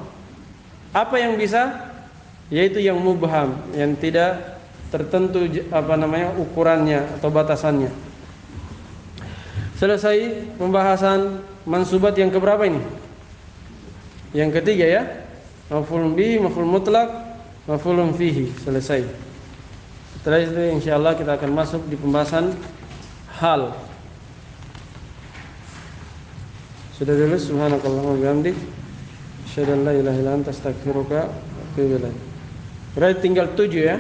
Apa yang bisa? Yaitu yang mubham, yang tidak tertentu ukurannya atau batasannya. Selesai pembahasan mansubat yang keberapa ini? Yang ketiga ya. Maf'ulun bihi, maf'ul mutlaq, maf'ulun fihi. Selesai. Setelah itu insyaallah kita akan masuk di pembahasan hal. Sudah dulu, subhanakallahumma wa bihamdik, asyhadu an la ilaha illa anta, astaghfiruka wa atubu ilaik. Berarti tinggal 7 ya.